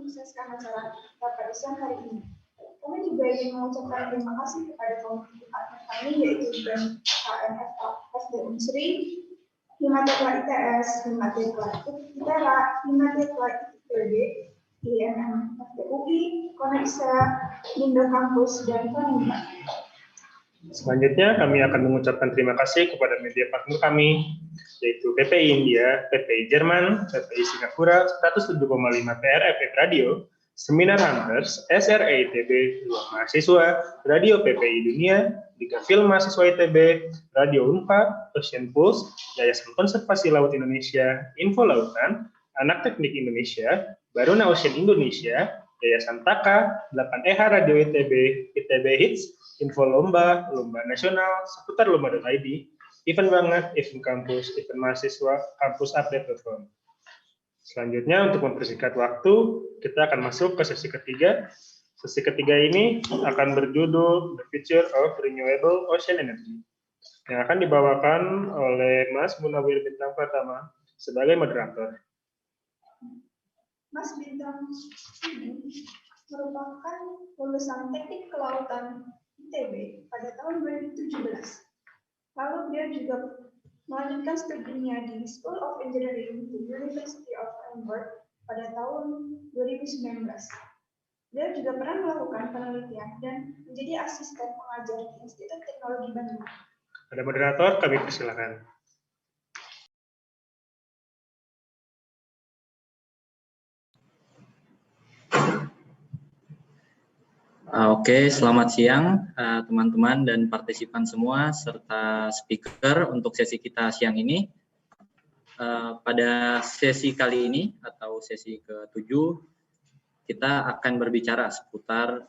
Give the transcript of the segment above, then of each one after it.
menyukseskan acara rapat siang hari ini. Kami juga ingin mengucapkan terima kasih kepada partner kami, yaitu BEM KMF FD Unsri, Himatekla ITS, Himatekla ITERA, Himatekla ITB, IMM FDUI, Konexa, Indo Kampus, dan Konima. Selanjutnya, kami akan mengucapkan terima kasih kepada media partner kami, yaitu PPI India, PPI Jerman, PPI Singapura, 107,5 PRFM Radio, Seminar Hunters, SRA ITB, Ruang Mahasiswa, Radio PPI Dunia, Liga Film Mahasiswa ITB, Radio Unpad, Ocean Pulse, Yayasan Konservasi Laut Indonesia, Info Lautan, Anak Teknik Indonesia, Baruna Ocean Indonesia, Yayasan Taka, 8EH Radio ITB, ITB Hits, Info Lomba, Lomba Nasional, seputar lomba.id, event banget, event kampus, event mahasiswa, kampus update.com. Selanjutnya, untuk mempersingkat waktu, kita akan masuk ke sesi ketiga. Sesi ketiga ini akan berjudul The Future of Renewable Ocean Energy, yang akan dibawakan oleh Mas Munawir Bintang Pratama sebagai moderator. Mas Bintang ini merupakan lulusan Teknik Kelautan ITB pada tahun 2017. Lalu dia juga melanjutkan studinya di School of Engineering di University of Edinburgh pada tahun 2019. Dia juga pernah melakukan penelitian dan menjadi asisten pengajar di Institut Teknologi Bandung. Pada moderator, kami persilakan. Oke, selamat siang teman-teman dan partisipan semua serta speaker untuk sesi kita siang ini. Pada sesi kali ini atau sesi ke-7 kita akan berbicara seputar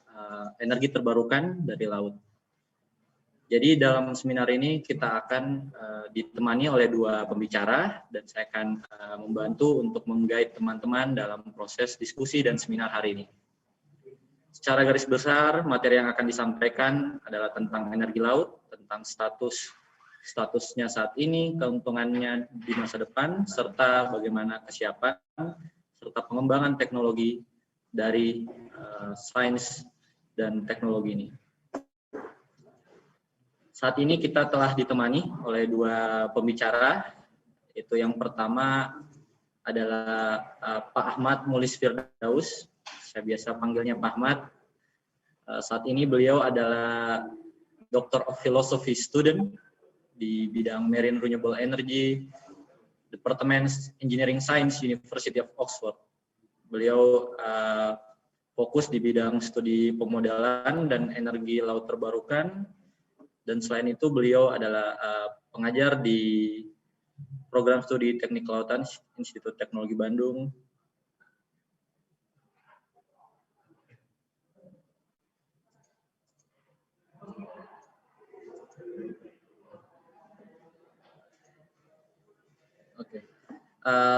energi terbarukan dari laut. Jadi dalam seminar ini kita akan ditemani oleh dua pembicara dan saya akan membantu untuk meng-guide teman-teman dalam proses diskusi dan seminar hari ini. Secara garis besar, materi yang akan disampaikan adalah tentang energi laut, tentang statusnya saat ini, keuntungannya di masa depan, serta bagaimana kesiapan, serta pengembangan teknologi dari sains dan teknologi ini. Saat ini kita telah ditemani oleh dua pembicara, yaitu yang pertama adalah Pak Ahmad Mulis Firdaus. Saya biasa panggilnya Pak Ahmad. Saat ini beliau adalah Doctor of Philosophy student di bidang Marine Renewable Energy, Department Engineering Science, University of Oxford. Beliau fokus di bidang studi pemodalan dan energi laut terbarukan, dan selain itu beliau adalah pengajar di program studi Teknik Kelautan Institut Teknologi Bandung.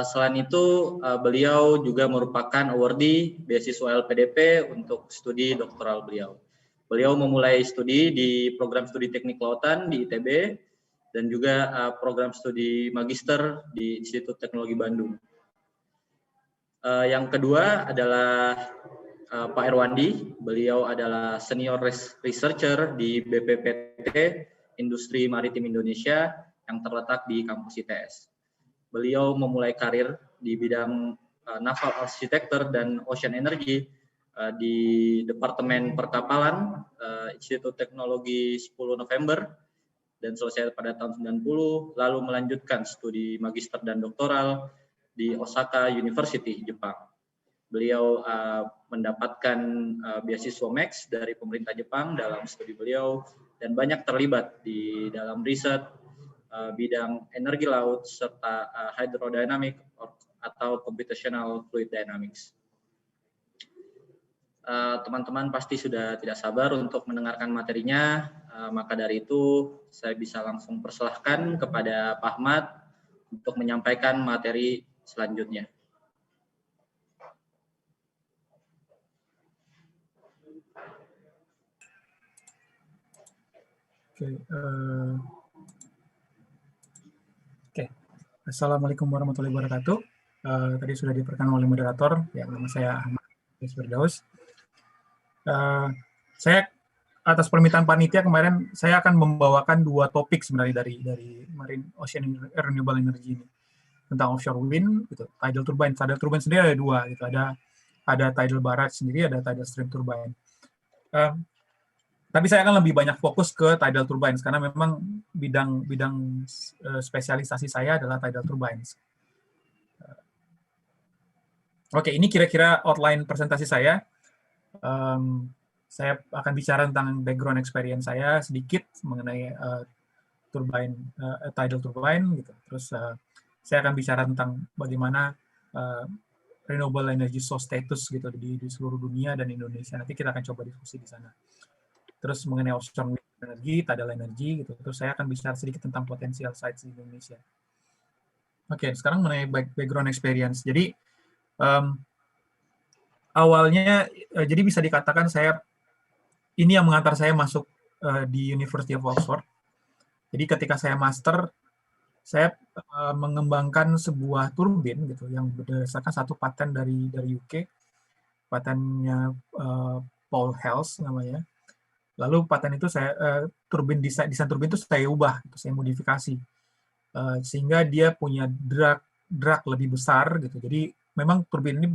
Selain itu, beliau juga merupakan awardee beasiswa LPDP untuk studi doktoral beliau. Beliau memulai studi di program studi Teknik Kelautan di ITB dan juga program studi magister di Institut Teknologi Bandung. Yang kedua adalah Pak Erwandi. Beliau adalah senior researcher di BPPT Industri Maritim Indonesia yang terletak di kampus ITS. Beliau memulai karir di bidang naval architecture dan ocean energy di Departemen Perkapalan Institut Teknologi 10 November dan selesai pada tahun 90, lalu melanjutkan studi magister dan doktoral di Osaka University, Jepang. Beliau mendapatkan beasiswa Max dari pemerintah Jepang dalam studi beliau dan banyak terlibat di dalam riset bidang energi laut serta hydrodynamic atau computational fluid dynamics. Teman-teman pasti sudah tidak sabar untuk mendengarkan materinya, maka dari itu saya bisa langsung persilahkan kepada Pak Ahmad untuk menyampaikan materi selanjutnya. Assalamualaikum warahmatullahi wabarakatuh. Tadi sudah diperkenalkan oleh moderator, ya, nama saya Ahmad. Mas Firdaus. Saya atas permintaan panitia kemarin saya akan membawakan 2 topik sebenarnya dari Marine Ocean Renewable Energy ini tentang offshore wind, gitu. Tidal turbine. Tidal turbine sendiri ada 2, gitu. Ada tidal barat sendiri, ada tidal stream turbine. Tapi saya akan lebih banyak fokus ke tidal turbines karena memang bidang spesialisasi saya adalah tidal turbines. Oke, ini kira-kira outline presentasi saya. Saya akan bicara tentang background experience saya sedikit mengenai tidal turbine, gitu. Terus saya akan bicara tentang bagaimana renewable energy source status gitu di seluruh dunia dan Indonesia. Nanti kita akan coba diskusi di sana. Terus mengenai offshore wind energy, tidal energy, gitu. Terus saya akan bicara sedikit tentang potensial sites di Indonesia. Oke, sekarang mengenai background experience. Jadi awalnya, jadi bisa dikatakan ini yang mengantar saya masuk di University of Oxford. Jadi ketika saya master, saya mengembangkan sebuah turbin gitu yang berdasarkan satu paten dari UK, patennya Paul Hales namanya. Lalu paten itu desain turbin itu saya ubah, gitu, saya modifikasi sehingga dia punya drag lebih besar gitu. Jadi memang turbin ini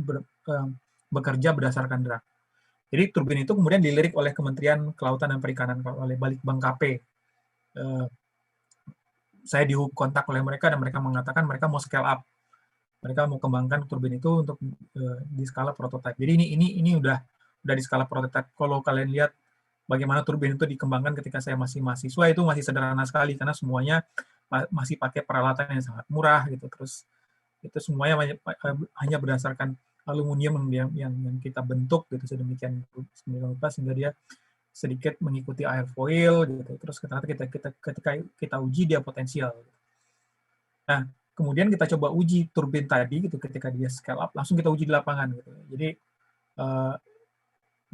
bekerja berdasarkan drag. Jadi turbin itu kemudian dilirik oleh Kementerian Kelautan dan Perikanan, oleh Balitbang KP. Saya dikontak oleh mereka dan mereka mengatakan mereka mau scale up. Mereka mau kembangkan turbin itu untuk di skala prototipe. Jadi ini udah di skala prototipe. Kalau kalian lihat bagaimana turbin itu dikembangkan ketika saya masih mahasiswa, itu masih sederhana sekali karena semuanya masih pakai peralatan yang sangat murah gitu. Terus itu semuanya hanya berdasarkan aluminium yang kita bentuk gitu sedemikian rupa sehingga dia sedikit mengikuti airfoil gitu. Terus ketika kita uji dia potensial. Nah, kemudian kita coba uji turbin tadi gitu ketika dia scale up, langsung kita uji di lapangan gitu. Jadi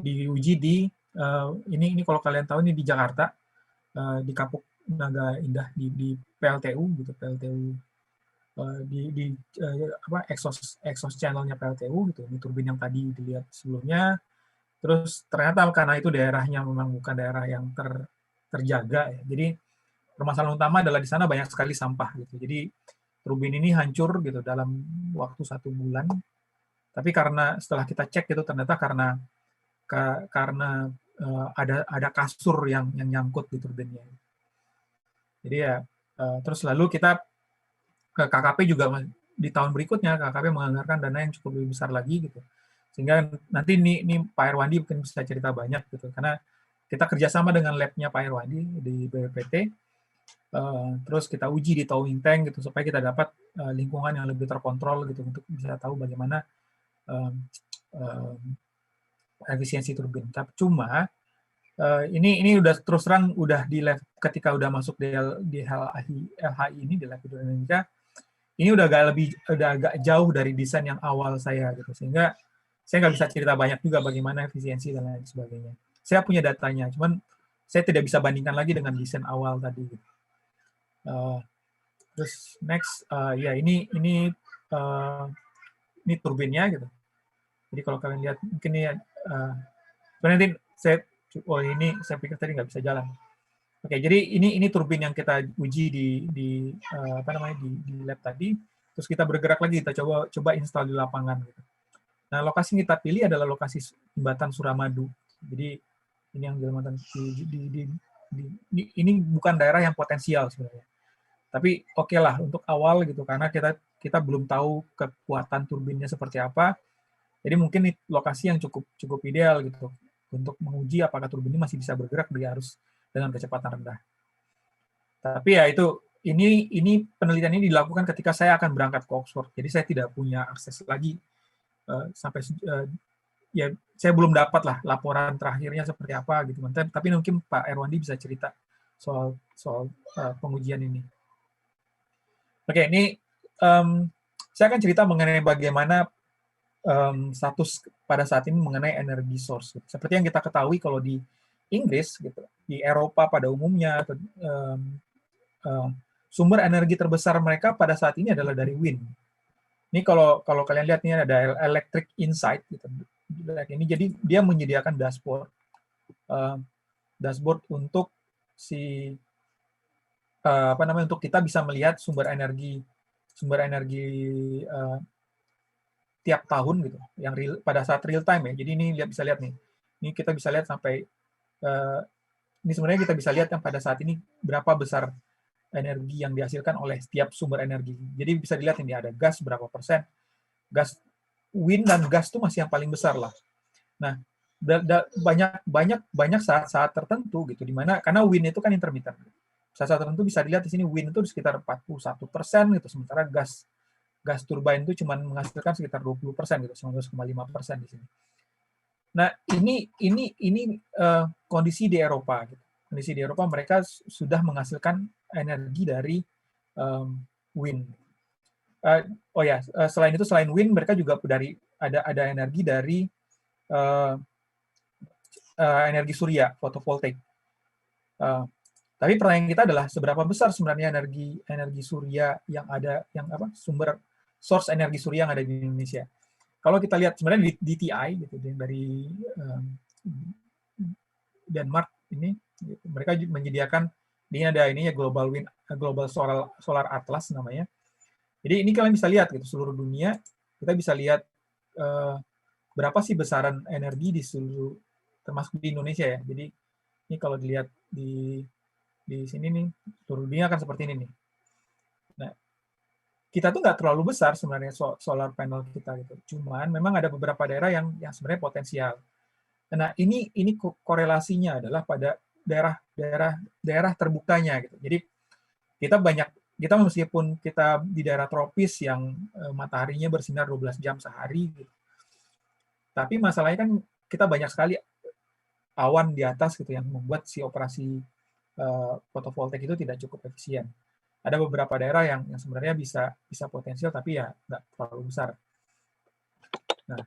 diuji ini kalau kalian tahu ini di Jakarta, di Kapuk Naga Indah di PLTU gitu, PLTU exhaust channelnya PLTU gitu. Ini turbin yang tadi dilihat sebelumnya. Terus ternyata karena itu daerahnya memang bukan daerah yang terjaga ya. Jadi permasalahan utama adalah di sana banyak sekali sampah gitu. Jadi turbin ini hancur gitu dalam waktu 1 bulan. Tapi karena setelah kita cek itu ternyata karena ada kasur yang nyangkut di turbinnya. Jadi ya terus lalu kita ke KKP juga di tahun berikutnya KKP menganggarkan dana yang cukup lebih besar lagi gitu. Sehingga nanti ini Pak Irwandi mungkin bisa cerita banyak gitu karena kita kerjasama dengan labnya Pak Irwandi di BPPT. Terus kita uji di towing tank gitu supaya kita dapat lingkungan yang lebih terkontrol gitu untuk bisa tahu bagaimana efisiensi turbin. Tapi cuma ini udah terus terang udah di lab ketika udah masuk di LHI ini di Lab Hidroenergika ini udah agak jauh dari desain yang awal saya gitu sehingga saya nggak bisa cerita banyak juga bagaimana efisiensi dan lain sebagainya. Saya punya datanya, cuman saya tidak bisa bandingkan lagi dengan desain awal tadi. Gitu. Terus next, ya ini turbinnya gitu. Jadi kalau kalian lihat mungkin ini, nanti saya pikir tadi nggak bisa jalan. Oke, jadi ini turbin yang kita uji di lab tadi. Terus kita bergerak lagi, kita coba install di lapangan. Gitu. Nah, lokasi yang kita pilih adalah lokasi jembatan Suramadu. Jadi ini yang jembatan ini bukan daerah yang potensial sebenarnya. Tapi oke lah untuk awal gitu karena kita belum tahu kekuatan turbinnya seperti apa. Jadi mungkin lokasi yang cukup ideal gitu untuk menguji apakah turbin ini masih bisa bergerak di arus dengan kecepatan rendah. Tapi ya ini penelitian ini dilakukan ketika saya akan berangkat ke Oxford. Jadi saya tidak punya akses lagi ya saya belum dapat lah laporan terakhirnya seperti apa gitu. Tapi mungkin Pak Irwandi bisa cerita soal pengujian ini. Oke, ini saya akan cerita mengenai bagaimana status pada saat ini mengenai energi source. Seperti yang kita ketahui kalau di Inggris, gitu, di Eropa pada umumnya, sumber energi terbesar mereka pada saat ini adalah dari wind. Ini kalau kalian lihat ini ada Electric Insight, gitu. ini. Jadi dia menyediakan dashboard untuk untuk kita bisa melihat sumber energi tiap tahun gitu, yang pada saat real time ya. Jadi ini bisa lihat nih. Ini kita bisa lihat sampai ini sebenarnya kita bisa lihat yang pada saat ini berapa besar energi yang dihasilkan oleh setiap sumber energi. Jadi bisa dilihat ini ada gas berapa persen, gas wind dan gas itu masih yang paling besar lah. Nah, banyak saat-saat tertentu gitu, di mana karena wind itu kan intermittent. Saat-saat tertentu bisa dilihat di sini wind itu sekitar 41% gitu, sementara gas turbine itu cuma menghasilkan sekitar 20% gitu, 19,5% di sini. Nah, ini kondisi di Eropa gitu. Kondisi di Eropa mereka sudah menghasilkan energi dari wind. Selain itu, selain wind, mereka juga ada energi dari energi surya, fotovoltaik. Tapi pertanyaan kita adalah seberapa besar sebenarnya energi surya sumber source energi surya yang ada di Indonesia. Kalau kita lihat sebenarnya di TI gitu, dari Denmark ini, gitu, mereka menyediakan ini Global Solar Atlas namanya. Jadi ini kalian bisa lihat gitu, seluruh dunia kita bisa lihat berapa sih besaran energi di seluruh, termasuk di Indonesia ya. Jadi ini kalau dilihat di sini nih, seluruh dunia akan seperti ini nih. Nah, kita tuh nggak terlalu besar sebenarnya solar panel kita gitu. Cuman memang ada beberapa daerah yang sebenarnya potensial. Nah, ini korelasinya adalah pada daerah terbukanya gitu. Jadi kita meskipun kita di daerah tropis yang mataharinya bersinar 12 jam sehari gitu. Tapi masalahnya kan kita banyak sekali awan di atas gitu yang membuat si operasi fotovoltaik itu tidak cukup efisien. Ada beberapa daerah yang sebenarnya bisa potensial tapi ya nggak terlalu besar. Nah,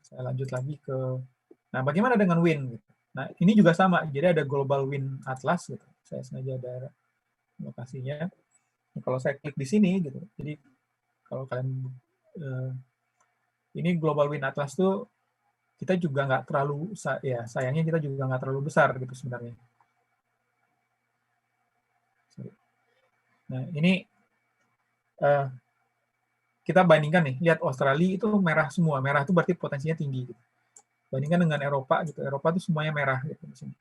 saya lanjut lagi nah, bagaimana dengan wind? Nah, ini juga sama. Jadi ada Global Wind Atlas gitu. Saya sengaja ada lokasinya. Nah, kalau saya klik di sini gitu. Jadi kalau kalian ini Global Wind Atlas tuh kita juga nggak terlalu sayangnya kita juga nggak terlalu besar gitu sebenarnya. Nah, ini kita bandingkan nih, lihat Australia itu merah semua. Merah itu berarti potensinya tinggi gitu. Bandingkan dengan Eropa gitu. Eropa itu semuanya merah gitu di sini.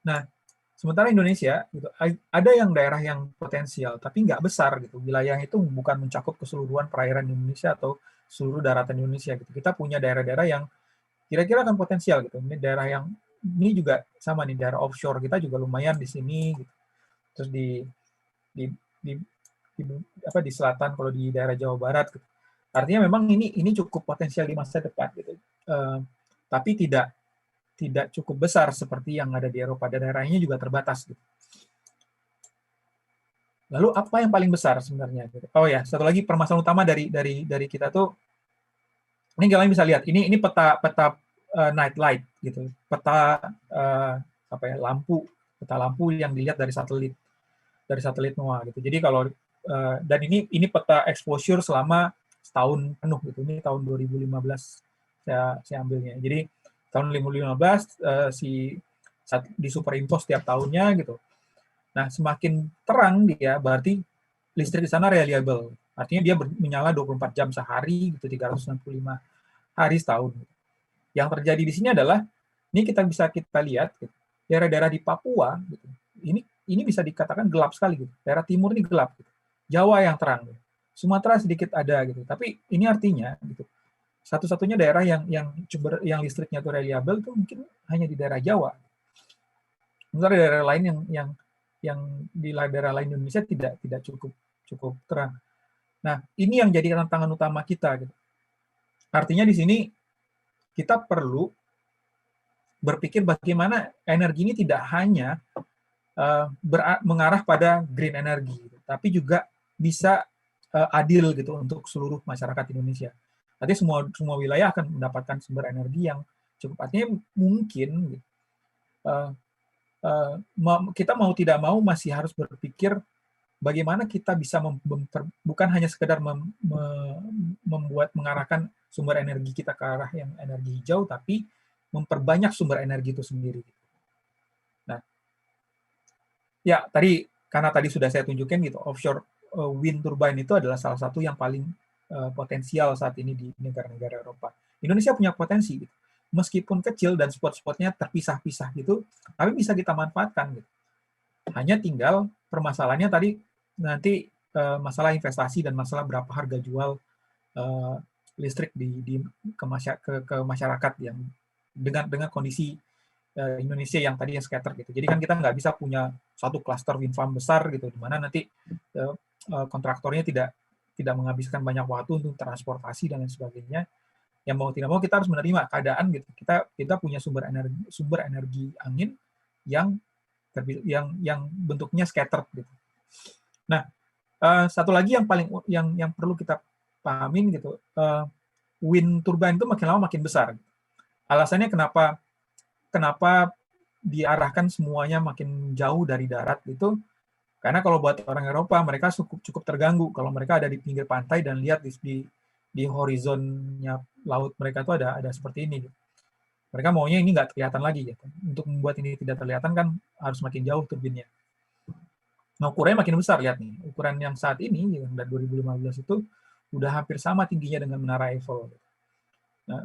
Nah, sementara Indonesia gitu, ada yang daerah yang potensial tapi nggak besar gitu. Wilayah itu bukan mencakup keseluruhan perairan Indonesia atau seluruh daratan Indonesia gitu. Kita punya daerah-daerah yang kira-kira akan potensial gitu. Ini daerah yang ini juga sama nih, daerah offshore kita juga lumayan di sini gitu. Terus di selatan kalau di daerah Jawa Barat gitu. Artinya memang ini cukup potensial di masa depan gitu. Tapi tidak cukup besar seperti yang ada di Eropa, dan daerahnya juga terbatas gitu. Lalu apa yang paling besar sebenarnya? Oh ya, satu lagi permasalahan utama dari kita tuh, ini kalian bisa lihat, ini peta night light gitu, peta lampu yang dilihat dari satelit NOAA gitu. Jadi kalau dan ini peta exposure selama setahun penuh gitu. Ini tahun 2015 saya ambilnya. Jadi tahun 2015 di superimpose tiap tahunnya gitu. Nah, semakin terang dia berarti listrik di sana reliable. Artinya dia menyala 24 jam sehari gitu, 365 hari setahun. Yang terjadi di sini adalah ini kita lihat gitu, daerah-daerah di Papua gitu. Ini bisa dikatakan gelap sekali gitu. Daerah timur ini gelap gitu. Jawa yang terang gitu. Sumatera sedikit ada gitu. Tapi ini artinya gitu, satu-satunya daerah yang listriknya itu reliable itu mungkin hanya di daerah Jawa. Sementara daerah lain yang di daerah lain Indonesia tidak cukup terang. Nah, ini yang jadi tantangan utama kita gitu. Artinya di sini kita perlu berpikir bagaimana energi ini tidak hanya mengarah pada green energy, gitu, tapi juga bisa adil gitu untuk seluruh masyarakat Indonesia. Nanti semua wilayah akan mendapatkan sumber energi yang cukup. Artinya mungkin kita mau tidak mau masih harus berpikir bagaimana kita bisa bukan hanya sekedar mengarahkan sumber energi kita ke arah yang energi hijau, tapi memperbanyak sumber energi itu sendiri. Nah, ya tadi karena tadi sudah saya tunjukkan gitu, offshore wind turbine itu adalah salah satu yang paling potensial saat ini di negara-negara Eropa. Indonesia punya potensi, gitu. Meskipun kecil dan spot-spotnya terpisah-pisah gitu, tapi bisa kita manfaatkan. Gitu. Hanya tinggal permasalahannya tadi nanti masalah investasi dan masalah berapa harga jual listrik ke masyarakat yang dengan kondisi Indonesia yang tadi yang scatter gitu. Jadi kan kita nggak bisa punya satu klaster wind farm besar gitu, di mana nanti kontraktornya tidak menghabiskan banyak waktu untuk transportasi dan lain sebagainya. Yang mau tidak mau kita harus menerima keadaan gitu. Kita punya sumber energi angin yang bentuknya scattered gitu. Nah, satu lagi yang perlu kita pahamin gitu, wind turbine itu makin lama makin besar. Alasannya kenapa diarahkan semuanya makin jauh dari darat itu, karena kalau buat orang Eropa mereka cukup terganggu kalau mereka ada di pinggir pantai dan lihat di horizonnya laut mereka itu ada seperti ini. Gitu. Mereka maunya ini nggak kelihatan lagi. Gitu. Untuk membuat ini tidak kelihatan kan harus makin jauh turbinnya. Nah, ukurannya makin besar, lihat nih. Ukuran yang saat ini, yang dari 2015 itu, udah hampir sama tingginya dengan Menara Eiffel. Nah,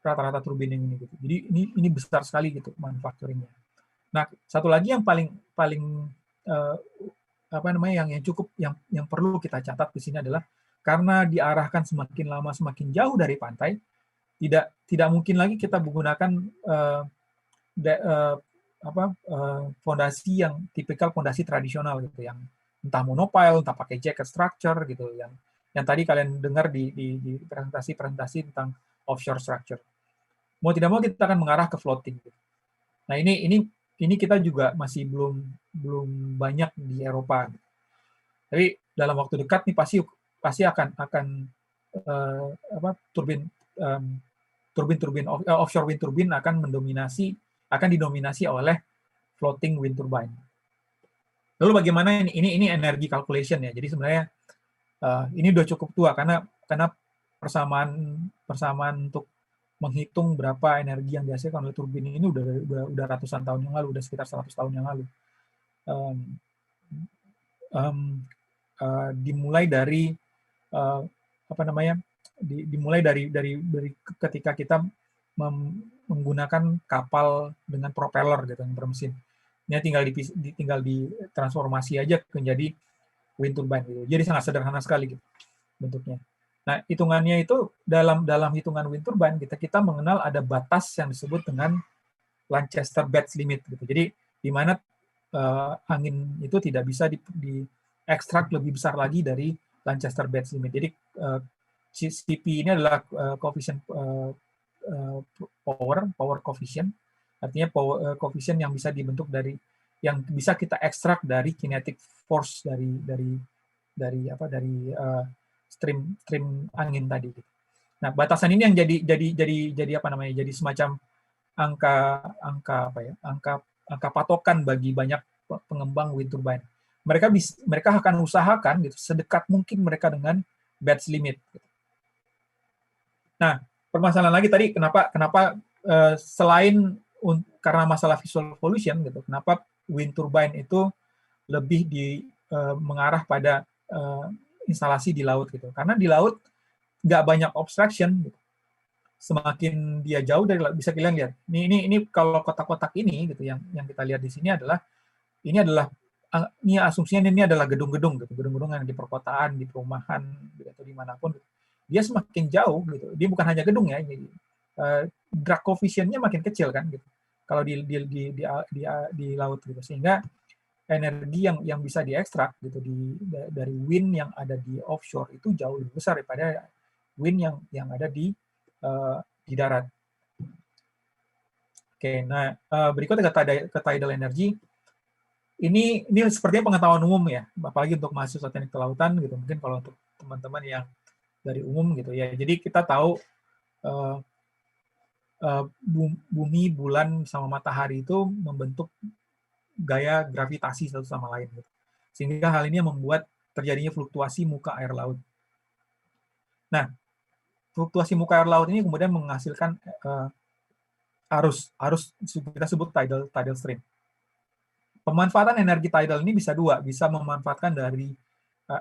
rata-rata turbin yang ini gitu. Jadi ini besar sekali gitu manufacturingnya. Nah, satu lagi yang paling yang perlu kita catat di sini adalah karena diarahkan semakin lama semakin jauh dari pantai, tidak mungkin lagi kita menggunakan fondasi yang tipikal fondasi tradisional gitu, yang entah monopile, entah pakai jacket structure gitu, yang tadi kalian dengar di presentasi tentang offshore structure. Mau tidak mau kita akan mengarah ke floating. Gitu. Nah ini kita juga masih belum banyak di Eropa. Gitu. Tapi dalam waktu dekat nih pasti akan turbin offshore wind turbine akan didominasi oleh floating wind turbine. Lalu bagaimana ini energi calculation ya. Jadi sebenarnya ini udah cukup tua karena persamaan untuk menghitung berapa energi yang dihasilkan oleh turbin ini udah ratusan tahun yang lalu, udah sekitar 100 tahun yang lalu. Dimulai dari dimulai dari ketika kita menggunakan kapal dengan propeller gitu yang bermesin. Ini tinggal ditransformasi aja menjadi wind turbine gitu. Jadi sangat sederhana sekali gitu bentuknya. Nah, hitungannya itu dalam hitungan wind turbine kita mengenal ada batas yang disebut dengan Lanchester Batts limit gitu. Jadi di mana angin itu tidak bisa diekstrak lebih besar lagi dari Lanchester Batts limit. Jadi CP ini adalah coefficient power coefficient, artinya power coefficient yang bisa dibentuk yang bisa kita ekstrak dari kinetic force dari stream angin tadi. Nah, batasan ini yang jadi semacam angka patokan bagi banyak pengembang wind turbine. Mereka akan usahakan gitu sedekat mungkin mereka dengan Batts limit. Nah, permasalahan lagi tadi kenapa selain karena masalah visual pollution gitu, kenapa wind turbine itu lebih mengarah pada instalasi di laut gitu. Karena di laut nggak banyak obstruction gitu. Semakin dia jauh dari laut, bisa kalian lihat. Ini kalau kotak-kotak ini gitu yang kita lihat di sini adalah asumsinya ini adalah gedung-gedung gitu, gedung-gedung yang di perkotaan, di perumahan atau dimanapun. Gitu. Dia semakin jauh gitu. Dia bukan hanya gedung ya. Drag coefficient-nya makin kecil kan gitu. Kalau di laut gitu. Sehingga energi yang bisa diekstrak gitu dari wind yang ada di offshore itu jauh lebih besar daripada wind yang ada di darat. Oke, nah berikutnya ke tidal energy. Ini sepertinya pengetahuan umum ya, apalagi untuk mahasiswa teknik kelautan gitu. Mungkin kalau untuk teman-teman yang dari umum gitu ya. Jadi kita tahu bumi, bulan, sama matahari itu membentuk gaya gravitasi satu sama lain. Gitu. Sehingga hal ini membuat terjadinya fluktuasi muka air laut. Nah, fluktuasi muka air laut ini kemudian menghasilkan arus kita sebut tidal stream. Pemanfaatan energi tidal ini bisa dua, bisa memanfaatkan dari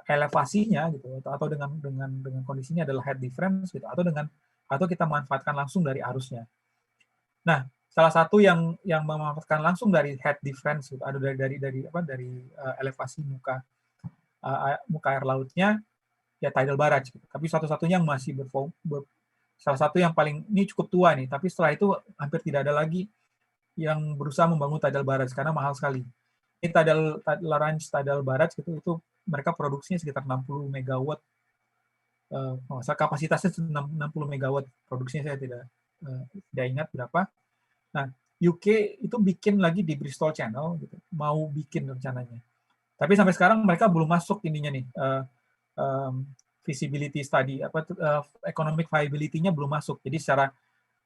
elevasinya gitu, atau dengan kondisinya adalah head difference gitu, atau kita manfaatkan langsung dari arusnya. Nah, salah satu yang memanfaatkan langsung dari head difference gitu, ada dari elevasi muka air lautnya ya tidal barrage gitu. Tapi satu-satunya yang masih salah satu yang paling ini cukup tua nih, tapi setelah itu hampir tidak ada lagi yang berusaha membangun tidal barrage karena mahal sekali. Ini tidal barrage gitu, itu mereka produksinya sekitar 60 megawatt. Kapasitasnya 60 megawatt produksinya, saya tidak ingat berapa. Nah, UK itu bikin lagi di Bristol Channel gitu, mau bikin rencananya. Tapi sampai sekarang mereka belum masuk ininya nih, feasibility study, economic viability-nya belum masuk. Jadi secara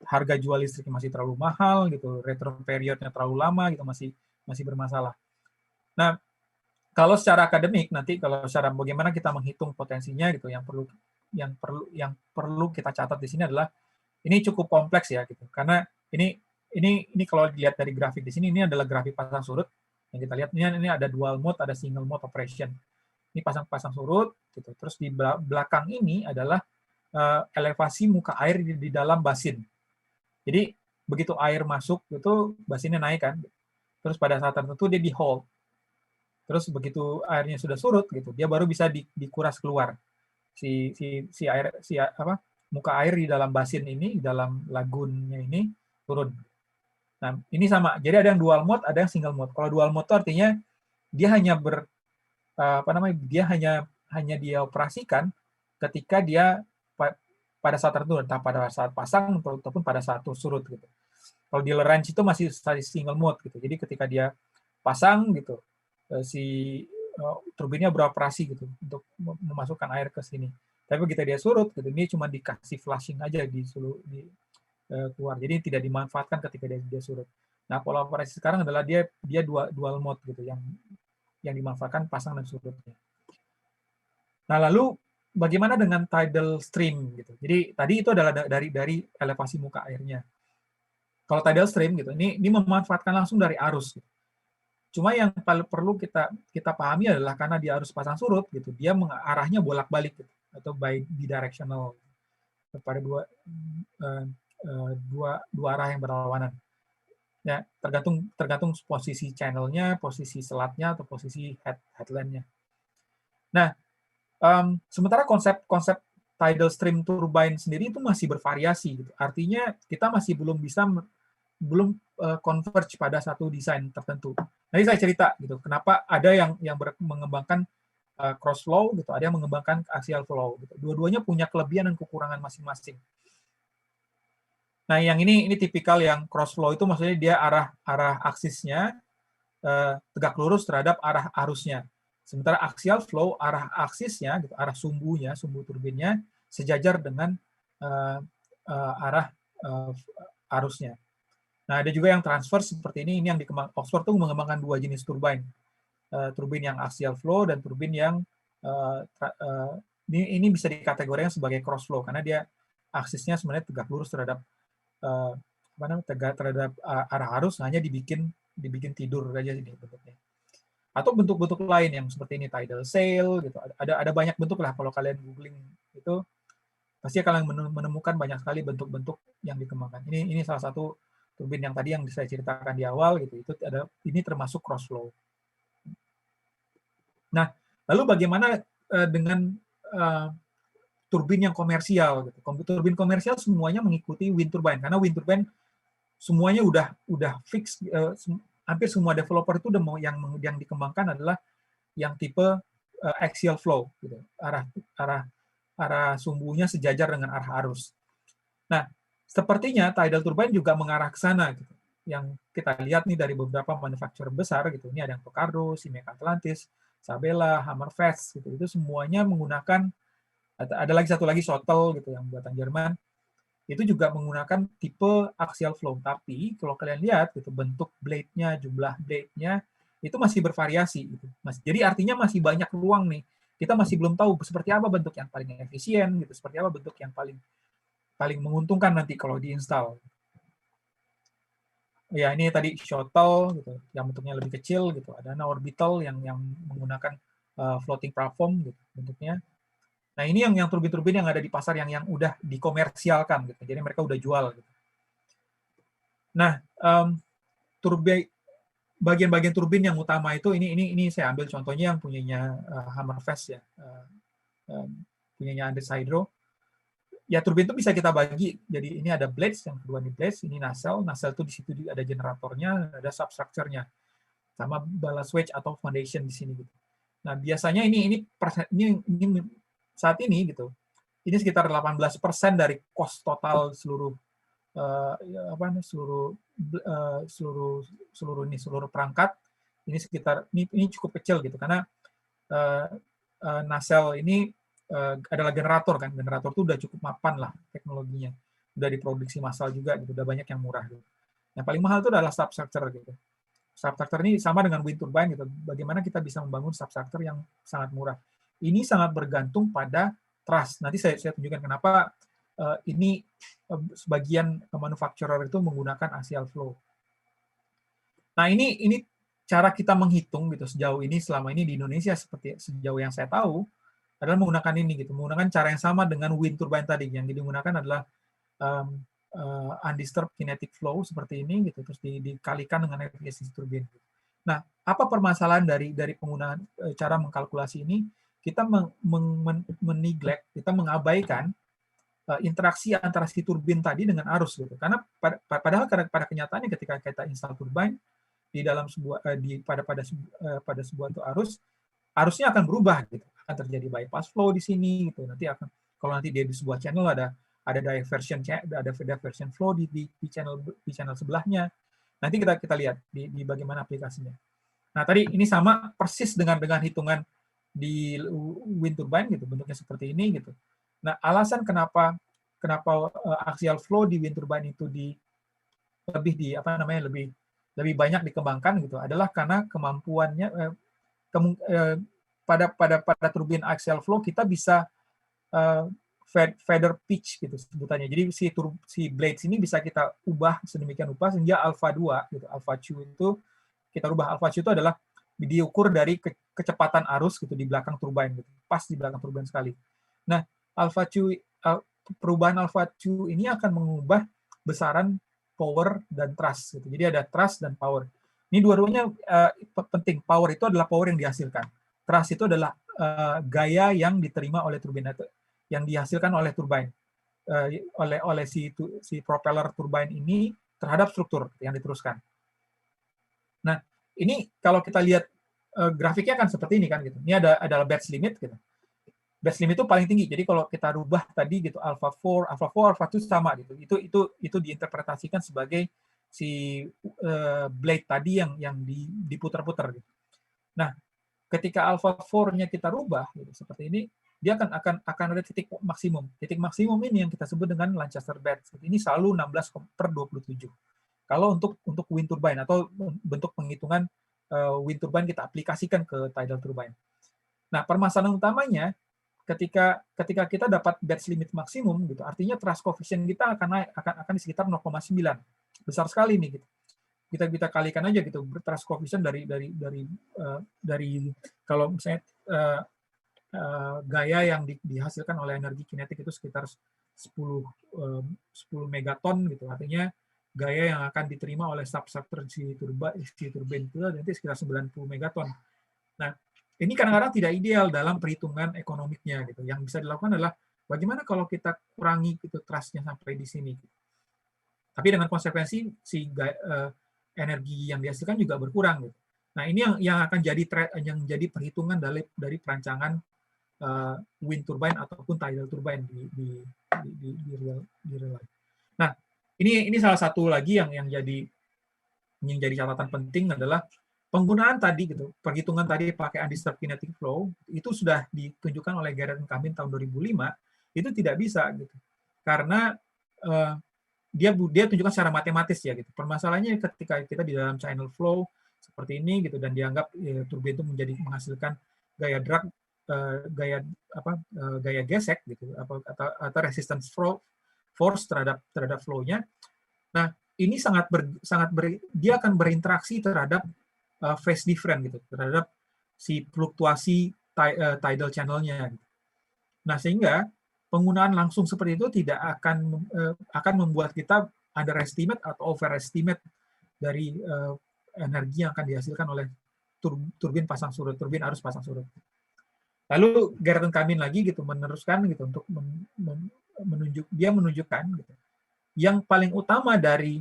harga jual listriknya masih terlalu mahal gitu, return period-nya terlalu lama gitu, masih bermasalah. Nah, kalau secara akademik nanti kalau secara bagaimana kita menghitung potensinya gitu, yang perlu kita catat di sini adalah ini cukup kompleks ya gitu. Karena ini kalau dilihat dari grafik di sini, ini adalah grafik pasang surut yang kita lihat. Ini ada dual mode, ada single mode operation. Ini pasang surut gitu. Terus di belakang ini adalah elevasi muka air di dalam basin. Jadi begitu air masuk itu basinnya naik kan. Terus pada saat tertentu dia di hold. Terus begitu airnya sudah surut gitu, dia baru bisa dikuras keluar. Muka air di dalam basin ini, di dalam lagunnya ini turun. Nah, ini sama. Jadi ada yang dual mode, ada yang single mode. Kalau dual mode itu artinya dia hanya hanya dia operasikan ketika dia pada saat tertentu, entah pada saat pasang ataupun pada saat surut gitu. Kalau di range itu masih single mode gitu. Jadi ketika dia pasang gitu, turbinnya beroperasi gitu untuk memasukkan air ke sini. Tapi begitu dia surut gitu, ini cuma dikasih flushing aja keluar. Jadi tidak dimanfaatkan ketika dia surut. Nah, pola operasi sekarang adalah dia dual mode gitu, yang dimanfaatkan pasang dan surutnya. Nah, lalu bagaimana dengan tidal stream gitu? Jadi tadi itu adalah dari elevasi muka airnya. Kalau tidal stream gitu, ini memanfaatkan langsung dari arus gitu. Cuma yang perlu kita pahami adalah karena dia arus pasang surut gitu, dia arahnya bolak-balik gitu, atau bidirectional kepada dua arah yang berlawanan. Ya, tergantung posisi channelnya, posisi selatnya, atau posisi headlandnya. Nah, sementara konsep tidal stream turbine sendiri itu masih bervariasi gitu. Artinya kita masih belum converge pada satu desain tertentu. Nanti saya cerita gitu, kenapa ada yang mengembangkan cross flow gitu, ada yang mengembangkan axial flow gitu. Dua-duanya punya kelebihan dan kekurangan masing-masing. Nah, yang ini tipikal yang cross flow itu maksudnya dia arah aksisnya tegak lurus terhadap arah arusnya. Sementara axial flow arah aksisnya gitu, arah sumbu turbinnya sejajar dengan arah arusnya. Nah, ada juga yang transfer seperti ini yang Oxford tuh mengembangkan dua jenis turbin. Turbin yang axial flow dan turbin yang ini bisa dikategorikan sebagai cross flow karena dia aksisnya sebenarnya tegak lurus terhadap terhadap arah arus, hanya dibikin tidur aja ini bentuknya. Atau bentuk-bentuk lain yang seperti ini tidal sail gitu. Ada banyak bentuk lah, kalau kalian googling itu pasti kalian menemukan banyak sekali bentuk-bentuk yang dikembangkan. Ini salah satu turbin yang tadi yang saya ceritakan di awal gitu. Ini termasuk cross flow. Nah, lalu bagaimana dengan turbin yang komersial gitu. Turbin komersial semuanya mengikuti wind turbine karena wind turbine semuanya udah fix, hampir semua developer itu udah yang dikembangkan adalah yang tipe axial flow gitu. Arah sumbunya sejajar dengan arah arus. Nah, sepertinya tidal turbine juga mengarah ke sana gitu. Yang kita lihat nih dari beberapa manufaktur besar gitu. Ini ada yang Tokardo, Simek Atlantis, Sabela, Hammerfest gitu. Itu semuanya menggunakan, ada lagi satu lagi Shuttle gitu yang buatan Jerman. Itu juga menggunakan tipe axial flow. Tapi kalau kalian lihat gitu bentuk blade-nya, jumlah blade-nya itu masih bervariasi gitu. Jadi artinya masih banyak ruang nih. Kita masih belum tahu seperti apa bentuk yang paling efisien gitu, seperti apa bentuk yang paling menguntungkan nanti kalau diinstal. Ya ini tadi shuttle gitu, yang bentuknya lebih kecil gitu. Ada orbital yang menggunakan floating platform gitu bentuknya. Nah ini yang turbin-turbin yang ada di pasar yang udah dikomersialkan gitu. Jadi mereka udah jual gitu. Nah bagian-bagian turbin yang utama itu ini saya ambil contohnya yang punyanya Hammerfest ya, punyanya Andes Hydro. Ya turbin itu bisa kita bagi. Jadi ini ada blades, yang kedua ini blades, ini nacelle. Nacelle itu di situ ada generatornya, ada substructure-nya, sama ballast wedge atau foundation di sini gitu. Nah biasanya ini saat ini gitu, ini sekitar 18% dari cost total seluruh seluruh perangkat. Ini sekitar ini cukup kecil gitu karena nacelle ini adalah generator kan, generator itu udah cukup mapan lah teknologinya, udah diproduksi massal juga gitu, udah banyak yang murah gitu. Yang paling mahal itu adalah substructure gitu. Substructure ini sama dengan wind turbine gitu. Bagaimana kita bisa membangun substructure yang sangat murah? Ini sangat bergantung pada trust. Nanti saya tunjukkan kenapa ini sebagian manufacturer itu menggunakan axial flow. Nah ini cara kita menghitung gitu sejauh ini selama ini di Indonesia seperti sejauh yang saya tahu adalah menggunakan ini gitu, menggunakan cara yang sama dengan wind turbine tadi. Yang digunakan adalah undisturbed kinetic flow seperti ini gitu, terus dikalikan dengan efisiensi turbin. Nah, apa permasalahan dari penggunaan cara mengkalkulasi ini? Kita meneglect, kita mengabaikan interaksi antara si turbin tadi dengan arus gitu. Karena padahal pada kenyataannya ketika kita install turbine di dalam sebuah pada sebuah arusnya akan berubah gitu, akan terjadi bypass flow di sini gitu. Nanti kalau nanti dia di sebuah channel ada diversion flow di channel sebelahnya. Nanti kita lihat di bagaimana aplikasinya. Nah tadi ini sama persis dengan hitungan di wind turbine gitu, bentuknya seperti ini gitu. Nah alasan kenapa axial flow di wind turbine itu lebih banyak dikembangkan gitu adalah karena kemampuannya pada turbin axial flow kita bisa feather pitch gitu sebutannya. Jadi si blades ini bisa kita ubah sedemikian rupa sehingga alpha 2 gitu. Alpha Q itu kita rubah. Alpha Q itu adalah diukur dari kecepatan arus gitu di belakang turbine gitu. Pas di belakang turbine sekali. Nah, perubahan alpha Q ini akan mengubah besaran power dan thrust gitu. Jadi ada thrust dan power. Ini dua-duanya penting. Power itu adalah power yang dihasilkan. Thrust itu adalah gaya yang diterima oleh turbin, yang dihasilkan oleh turbine, oleh si propeller turbine ini terhadap struktur yang diteruskan. Nah, ini kalau kita lihat grafiknya kan seperti ini kan gitu. Ini adalah batch limit gitu. Batch limit itu paling tinggi. Jadi kalau kita rubah tadi gitu alpha 4, alpha 2 sama gitu. Itu diinterpretasikan sebagai si blade tadi yang diputar-putar gitu. Nah, ketika alpha 4-nya kita rubah gitu, seperti ini, dia akan ada titik maksimum. Titik maksimum ini yang kita sebut dengan Lancaster batch. Ini selalu 16/27. Kalau untuk wind turbine atau bentuk penghitungan wind turbine kita aplikasikan ke tidal turbine. Nah, permasalahan utamanya ketika kita dapat batch limit maksimum gitu, artinya thrust coefficient kita akan di sekitar 0,9. Besar sekali nih gitu. Kita kalikan aja gitu thrust coefficient dari kalau misalnya gaya yang dihasilkan oleh energi kinetik itu sekitar 10 megaton gitu. Artinya gaya yang akan diterima oleh substructure si turbin itu nanti sekitar 90 megaton. Nah, ini kadang-kadang tidak ideal dalam perhitungan ekonomiknya gitu. Yang bisa dilakukan adalah bagaimana kalau kita kurangi gitu thrust-nya sampai di sini. Tapi dengan konsekuensi si energi yang dihasilkan juga berkurang gitu. Nah, ini yang akan jadi perhitungan dari perancangan wind turbine ataupun tidal turbine di real life. Nah, ini salah satu lagi yang jadi catatan penting adalah penggunaan tadi gitu, perhitungan tadi pakai undisturbed kinetic flow itu sudah ditunjukkan oleh Garrett and Camin tahun 2005, itu tidak bisa gitu. Karena dia tunjukkan secara matematis ya gitu. Permasalahannya ketika kita di dalam channel flow seperti ini gitu, dan dianggap turbin itu menghasilkan gaya drag, gaya gesek gitu, atau resistance force terhadap flow-nya. Nah, ini dia akan berinteraksi terhadap phase difference gitu, terhadap si fluktuasi tidal channel-nya. Nah, sehingga penggunaan langsung seperti itu tidak akan membuat kita underestimate atau overestimate dari energi yang akan dihasilkan oleh turbin pasang surut, turbin arus pasang surut. Lalu Gerten Kamin lagi gitu meneruskan gitu untuk menunjukkan gitu, yang paling utama dari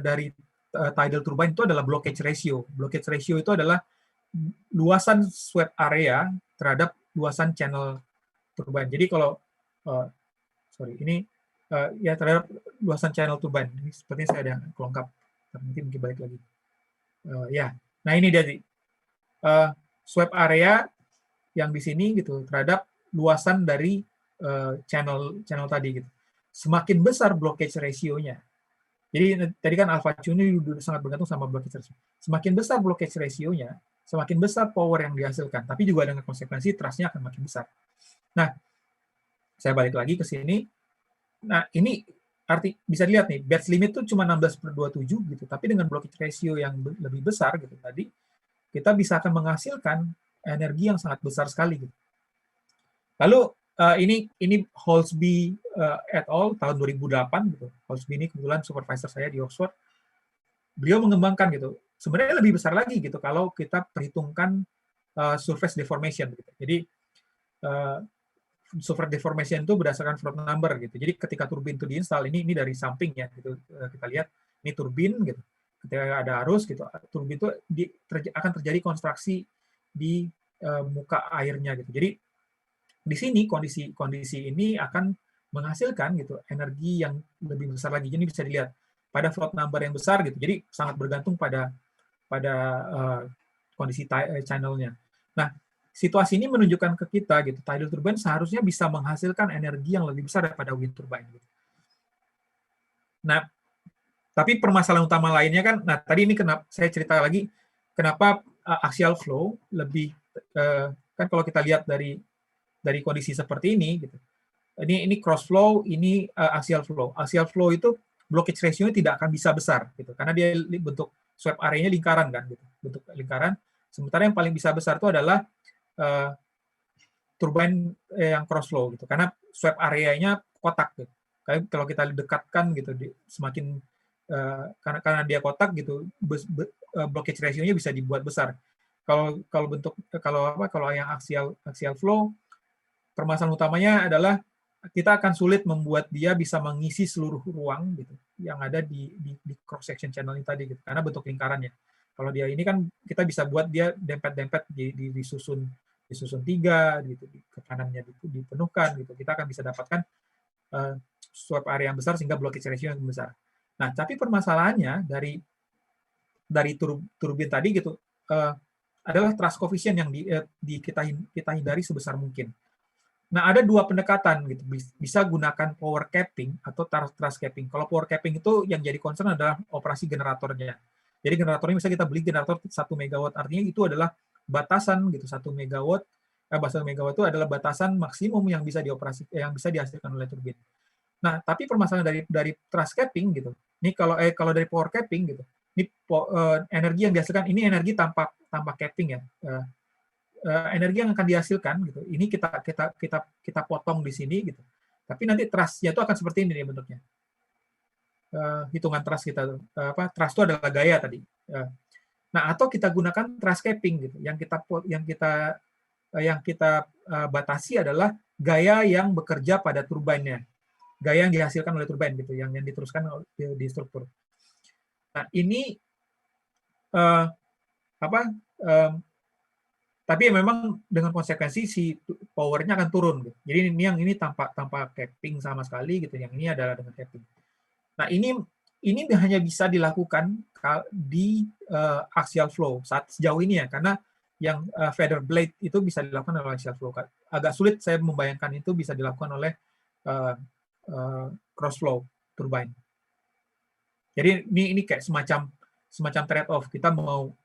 dari tidal turbine itu adalah blockage ratio. Blockage ratio itu adalah luasan swept area terhadap luasan channel turbine. Jadi kalau ini ya terhadap luasan channel turbine. Ini sepertinya saya ada kelongkap. Nanti mungkin balik lagi. Ya, nah ini dia sih. Swept area yang di sini gitu terhadap luasan dari channel tadi gitu. Semakin besar blockage ratio-nya. Jadi tadi kan alpha Q ini sangat bergantung sama blockage ratio. Semakin besar blockage ratio-nya, semakin besar power yang dihasilkan, tapi juga dengan konsekuensi thrust-nya akan makin besar. Nah, saya balik lagi ke sini. Nah, ini bisa dilihat nih, batch limit itu cuma 16/27 gitu, tapi dengan blockage ratio yang lebih besar gitu tadi, kita bisa akan menghasilkan energi yang sangat besar sekali gitu. Lalu ini Holsby et al. Tahun 2008 gitu. Holsby ini kebetulan supervisor saya di Oxford. Beliau mengembangkan gitu. Sebenarnya lebih besar lagi gitu kalau kita perhitungkan surface deformation gitu. Jadi surface deformation itu berdasarkan float number gitu. Jadi ketika turbin itu diinstal, ini dari samping ya gitu, kita lihat ini turbin gitu. Ketika ada arus gitu, turbin itu akan terjadi konstruksi di muka airnya gitu. Jadi di sini kondisi ini akan menghasilkan gitu energi yang lebih besar lagi. Jadi bisa dilihat pada float number yang besar gitu. Jadi sangat bergantung pada kondisi channelnya. Nah, situasi ini menunjukkan ke kita gitu, tidal turbine seharusnya bisa menghasilkan energi yang lebih besar daripada wind turbine. Gitu. Nah, tapi permasalahan utama lainnya kan, nah tadi ini kenapa saya cerita lagi, kenapa axial flow lebih kan kalau kita lihat dari kondisi seperti ini gitu. Ini cross flow, ini axial flow. Axial flow itu blockage ratio-nya tidak akan bisa besar gitu karena dia bentuk swept area-nya lingkaran kan gitu. Bentuk lingkaran. Sementara yang paling bisa besar itu adalah turbine yang cross flow gitu. Karena swept area-nya kotak gitu. Kalau kita dekatkan gitu semakin karena dia kotak gitu blockage ratio-nya bisa dibuat besar. Kalau yang axial flow, permasalahan utamanya adalah kita akan sulit membuat dia bisa mengisi seluruh ruang gitu yang ada di cross section channel ini tadi gitu karena bentuk lingkarannya. Kalau dia ini kan kita bisa buat dia dempet-dempet disusun 3 gitu, ke kanannya dipenuhkan gitu. Kita akan bisa dapatkan swept area yang besar sehingga blockage ratio yang besar. Nah, tapi permasalahannya dari turbin tadi gitu adalah thrust coefficient yang kita hindari sebesar mungkin. Nah, ada 2 pendekatan gitu. Bisa gunakan power capping atau thrust capping. Kalau power capping itu yang jadi concern adalah operasi generatornya. Jadi generatornya misalnya kita beli generator 1 megawatt, artinya itu adalah batasan gitu 1 megawatt. 1 megawatt itu adalah batasan maksimum yang bisa dihasilkan oleh turbin. Nah, tapi permasalahan dari thrust capping gitu. Ini kalau dari power capping gitu. Ini energi yang dihasilkan ini energi tanpa capping ya. Energi yang akan dihasilkan gitu. Ini kita potong di sini gitu. Tapi nanti thrust-nya itu akan seperti ini nih bentuknya. Hitungan thrust kita thrust itu adalah gaya tadi. Nah, atau kita gunakan thrust capping gitu. Yang kita batasi adalah gaya yang bekerja pada turbinnya. Gaya yang dihasilkan oleh turbin gitu, yang diteruskan di struktur. Nah, ini tapi memang dengan konsekuensi si powernya akan turun. Gitu. Jadi ini tanpa capping sama sekali gitu. Yang ini adalah dengan capping. Nah ini hanya bisa dilakukan di axial flow sejauh ini ya, karena yang feather blade itu bisa dilakukan oleh axial flow. Agak sulit saya membayangkan itu bisa dilakukan oleh cross flow turbine. Jadi ini kayak semacam semacam trade off. Kita mau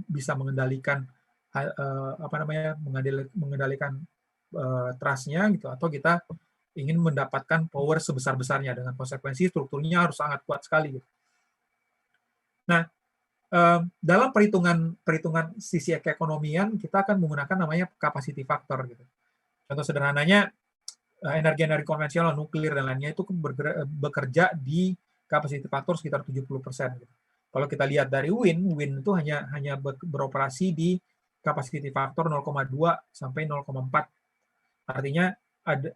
bisa mengendalikan mengendalikan trust-nya gitu, atau kita ingin mendapatkan power sebesar-besarnya dengan konsekuensi strukturnya harus sangat kuat sekali gitu. Nah, dalam perhitungan sisi keekonomian kita akan menggunakan namanya capacity factor gitu. Contoh sederhananya energi-energi konvensional, nuklir dan lainnya itu bekerja di capacity factor sekitar 70%. Gitu. Kalau kita lihat dari wind itu hanya beroperasi di capacity factor 0,2 sampai 0,4. Artinya ada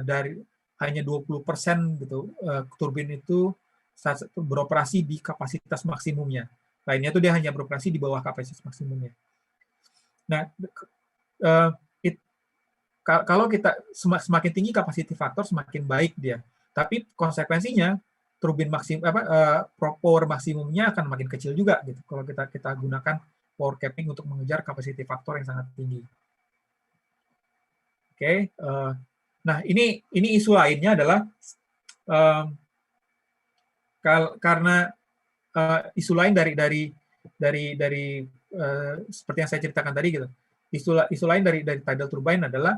dari hanya 20% gitu turbin itu beroperasi di kapasitas maksimumnya. Lainnya itu dia hanya beroperasi di bawah kapasitas maksimumnya. Nah, kalau kita semakin tinggi capacity factor semakin baik dia. Tapi konsekuensinya turbin power maksimumnya akan makin kecil juga gitu. Kalau kita gunakan power capping untuk mengejar capacity factor yang sangat tinggi. Oke. Nah, ini isu lainnya adalah karena isu lain dari seperti yang saya ceritakan tadi gitu. Isu lain dari tidal turbine adalah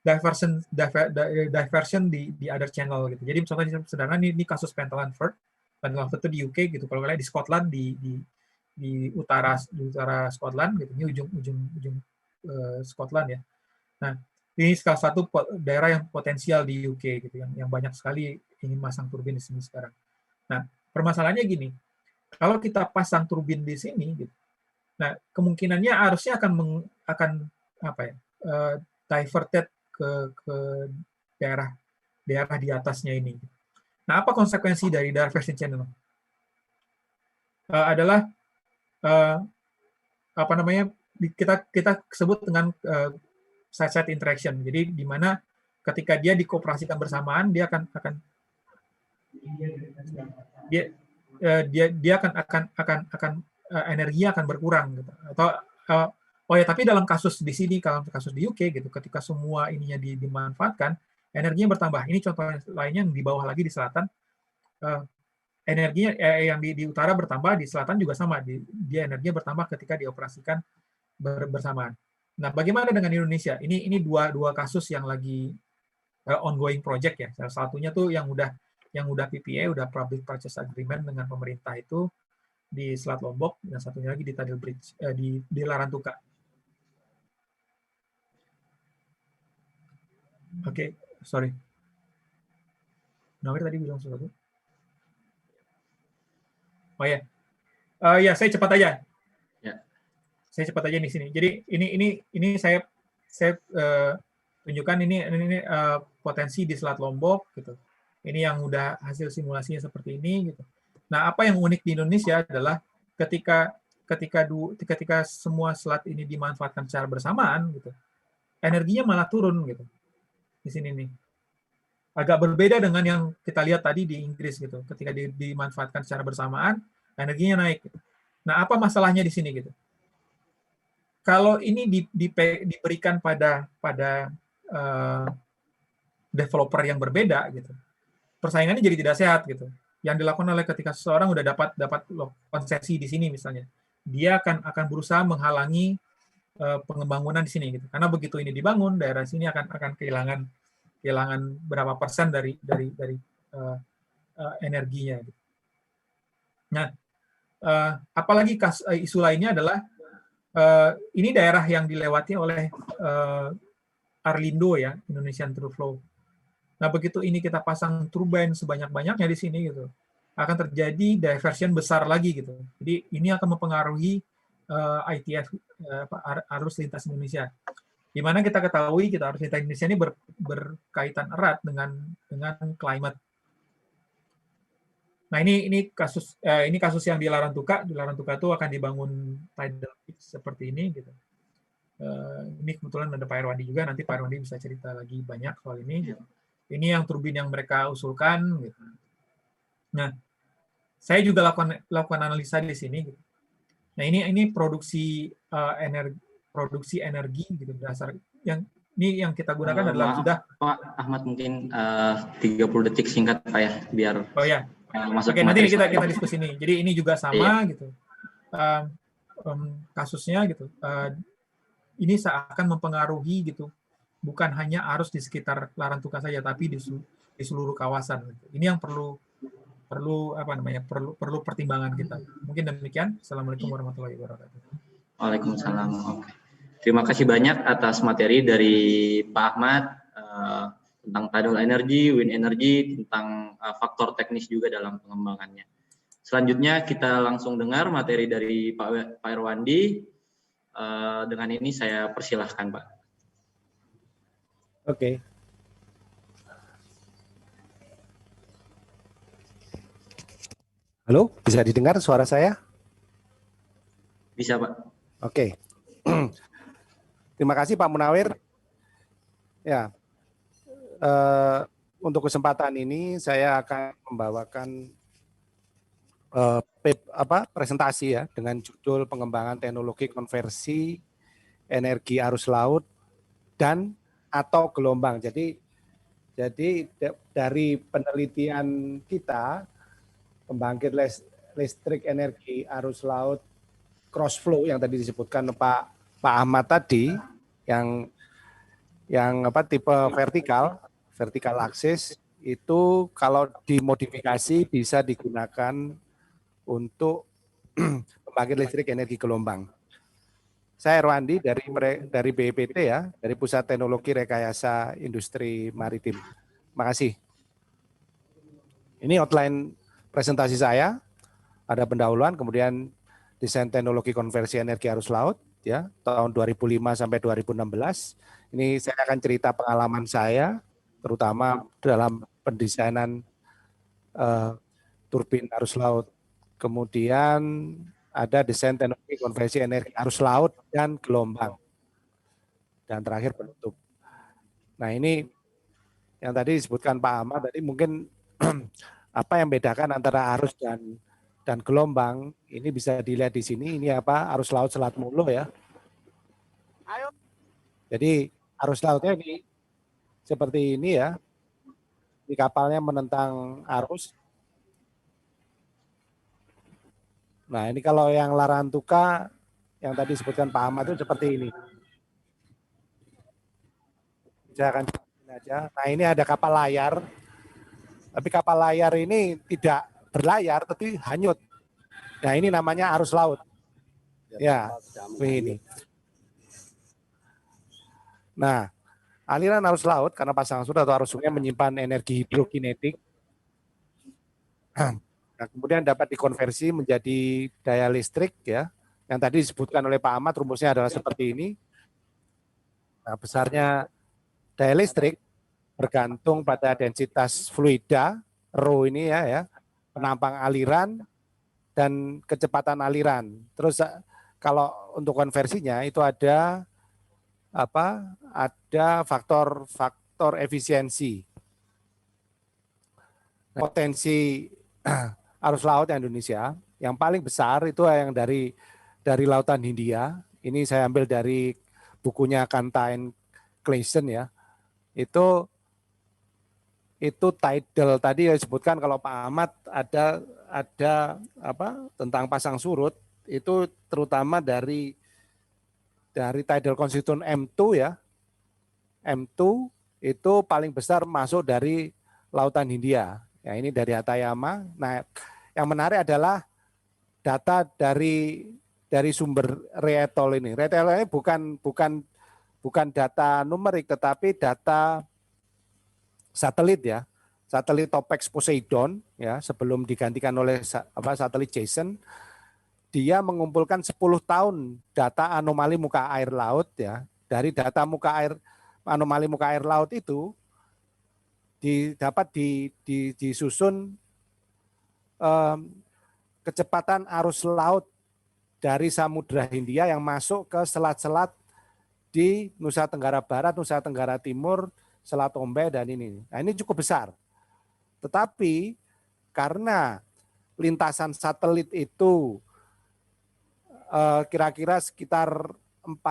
diversion di other channel gitu. Jadi misalnya sederhana ini kasus Pentelanford itu di UK gitu. Kalau kalian di Scotland di utara Scotland gitu. Ini ujung Scotland ya. Nah, ini salah satu daerah yang potensial di UK gitu, yang banyak sekali ingin masang turbin di sini sekarang. Nah, permasalahannya gini, kalau kita pasang turbin di sini, gitu, nah kemungkinannya harusnya akan diverted ke daerah di atasnya ini. Nah, apa konsekuensi dari diversion channel? Adalah kita sebut dengan side-side interaction. Jadi di mana ketika dia dikoperasikan bersamaan, dia akan energinya akan berkurang gitu. Atau tapi dalam kasus di sini, kalau kasus di UK gitu, ketika semua ininya dimanfaatkan, energinya bertambah. Ini contoh lainnya yang di bawah lagi di selatan, energinya yang di utara bertambah, di selatan juga sama, dia energinya bertambah ketika dioperasikan bersamaan. Nah, bagaimana dengan Indonesia? Ini dua kasus yang lagi ongoing project ya. Salah satunya tuh yang udah PPA, udah Public Purchase Agreement dengan pemerintah itu di Selat Lombok, dan satunya lagi di Tidal Bridge di Larantuka. Oke, sorry. Nawir tadi bilang sesuatu. Oh ya, ya saya cepat aja. Saya cepat aja di sini. Jadi ini saya tunjukkan ini potensi di Selat Lombok gitu. Ini yang udah hasil simulasinya seperti ini gitu. Nah, apa yang unik di Indonesia adalah ketika semua selat ini dimanfaatkan secara bersamaan gitu, energinya malah turun gitu. Di sini nih. Agak berbeda dengan yang kita lihat tadi di Inggris gitu. Ketika dimanfaatkan secara bersamaan, energinya naik. Gitu. Nah, apa masalahnya di sini gitu? Kalau ini diberikan pada developer yang berbeda gitu, persaingannya jadi tidak sehat gitu. Yang dilakukan oleh ketika seseorang udah dapat konsesi di sini misalnya, dia akan berusaha menghalangi pengembangan di sini gitu. Karena begitu ini dibangun, daerah sini akan kehilangan berapa persen dari energinya. Gitu. Nah, apalagi isu lainnya adalah ini daerah yang dilewati oleh Arlindo ya, Indonesian Through Flow. Nah, begitu ini kita pasang turbine sebanyak-banyaknya di sini gitu, akan terjadi diversion besar lagi gitu. Jadi ini akan mempengaruhi ITF arus lintas Indonesia. Di mana kita ketahui arus lintas Indonesia ini berkaitan erat dengan climate. Nah, ini kasus yang di Larantuka. Di Larantuka itu akan dibangun tidal bridge seperti ini gitu. Ini kebetulan ada Pak Irwandi juga, nanti Pak Irwandi bisa cerita lagi banyak soal ini. Ini yang turbin yang mereka usulkan gitu. Nah, saya juga lakukan analisa di sini gitu. Nah, ini produksi energi gitu dasar yang kita gunakan adalah sudah Pak Ahmad mungkin 30 detik singkat Pak ya biar. Oh ya. masuk Oke, ke nanti materi kita selanjutnya. diskusi ini. Jadi ini juga sama gitu. Kasusnya gitu. Ini seakan mempengaruhi gitu. Bukan hanya arus di sekitar Larantuka saja, tapi di seluruh kawasan. Gitu. Ini yang perlu pertimbangan kita. Mungkin demikian. Assalamualaikum warahmatullahi wabarakatuh. Waalaikumsalam. Oke. Terima kasih banyak atas materi dari Pak Ahmad tentang tidal energy, wind energy, tentang faktor teknis juga dalam pengembangannya. Selanjutnya kita langsung dengar materi dari Pak Irwandi. Dengan ini saya persilahkan, Pak. Oke. Halo, bisa didengar suara saya? Bisa, Pak. Oke. Terima kasih Pak Munawir. Ya, untuk kesempatan ini saya akan membawakan presentasi ya dengan judul pengembangan teknologi konversi energi arus laut dan atau gelombang. Jadi dari penelitian kita pembangkit listrik energi arus laut cross flow yang tadi disebutkan Pak Ahmad tadi yang tipe vertikal aksis itu kalau dimodifikasi bisa digunakan untuk pembangkit listrik energi gelombang. Saya Irwandi dari BPT ya, dari Pusat Teknologi Rekayasa Industri Maritim. Terima kasih. Ini outline presentasi saya. Ada pendahuluan, kemudian desain teknologi konversi energi arus laut ya tahun 2005 sampai 2016. Ini saya akan cerita pengalaman saya terutama dalam pendesainan turbin arus laut. Kemudian ada desain teknologi konversi energi arus laut dan gelombang. Dan terakhir penutup. Nah, ini yang tadi disebutkan Pak Ahmad tadi mungkin apa yang bedakan antara arus dan gelombang ini bisa dilihat di sini. Ini apa arus laut Selat Mulu ya. Jadi arus lautnya ini seperti ini ya. Di kapalnya menentang arus. Nah ini kalau yang Larantuka yang tadi disebutkan Pak Ahmad itu seperti ini. Saya akan jelasin aja. Nah ini ada kapal layar. Tapi kapal layar ini tidak berlayar tapi hanyut. Nah ini namanya arus laut. Ya, ini. Nah, aliran arus laut karena pasangan surut atau arus sungai menyimpan energi hidrokinetik. Nah, kemudian dapat dikonversi menjadi daya listrik ya. Yang tadi disebutkan oleh Pak Ahmad rumusnya adalah seperti ini. Nah, besarnya daya listrik bergantung pada densitas fluida, rho ini ya, penampang aliran dan kecepatan aliran. Terus kalau untuk konversinya itu ada faktor efisiensi. Potensi arus laut Indonesia yang paling besar itu yang dari Lautan Hindia. Ini saya ambil dari bukunya Kantain Clason ya. Itu tidal tadi yang disebutkan kalau Pak Ahmad ada tentang pasang surut itu terutama dari tidal constituent M2 ya. M2 itu paling besar masuk dari Lautan Hindia. Ya ini dari Hatayama. Nah, yang menarik adalah data dari sumber Reetol ini. Reetol ini bukan data numerik tetapi data satelit ya. Satelit Topex Poseidon ya sebelum digantikan oleh satelit Jason. Dia mengumpulkan 10 tahun data anomali muka air laut ya. Dari data anomali muka air laut itu dapat disusun kecepatan arus laut dari Samudra Hindia yang masuk ke selat-selat di Nusa Tenggara Barat, Nusa Tenggara Timur, Selat Ombe dan ini. Nah, ini cukup besar. Tetapi karena lintasan satelit itu kira-kira sekitar 4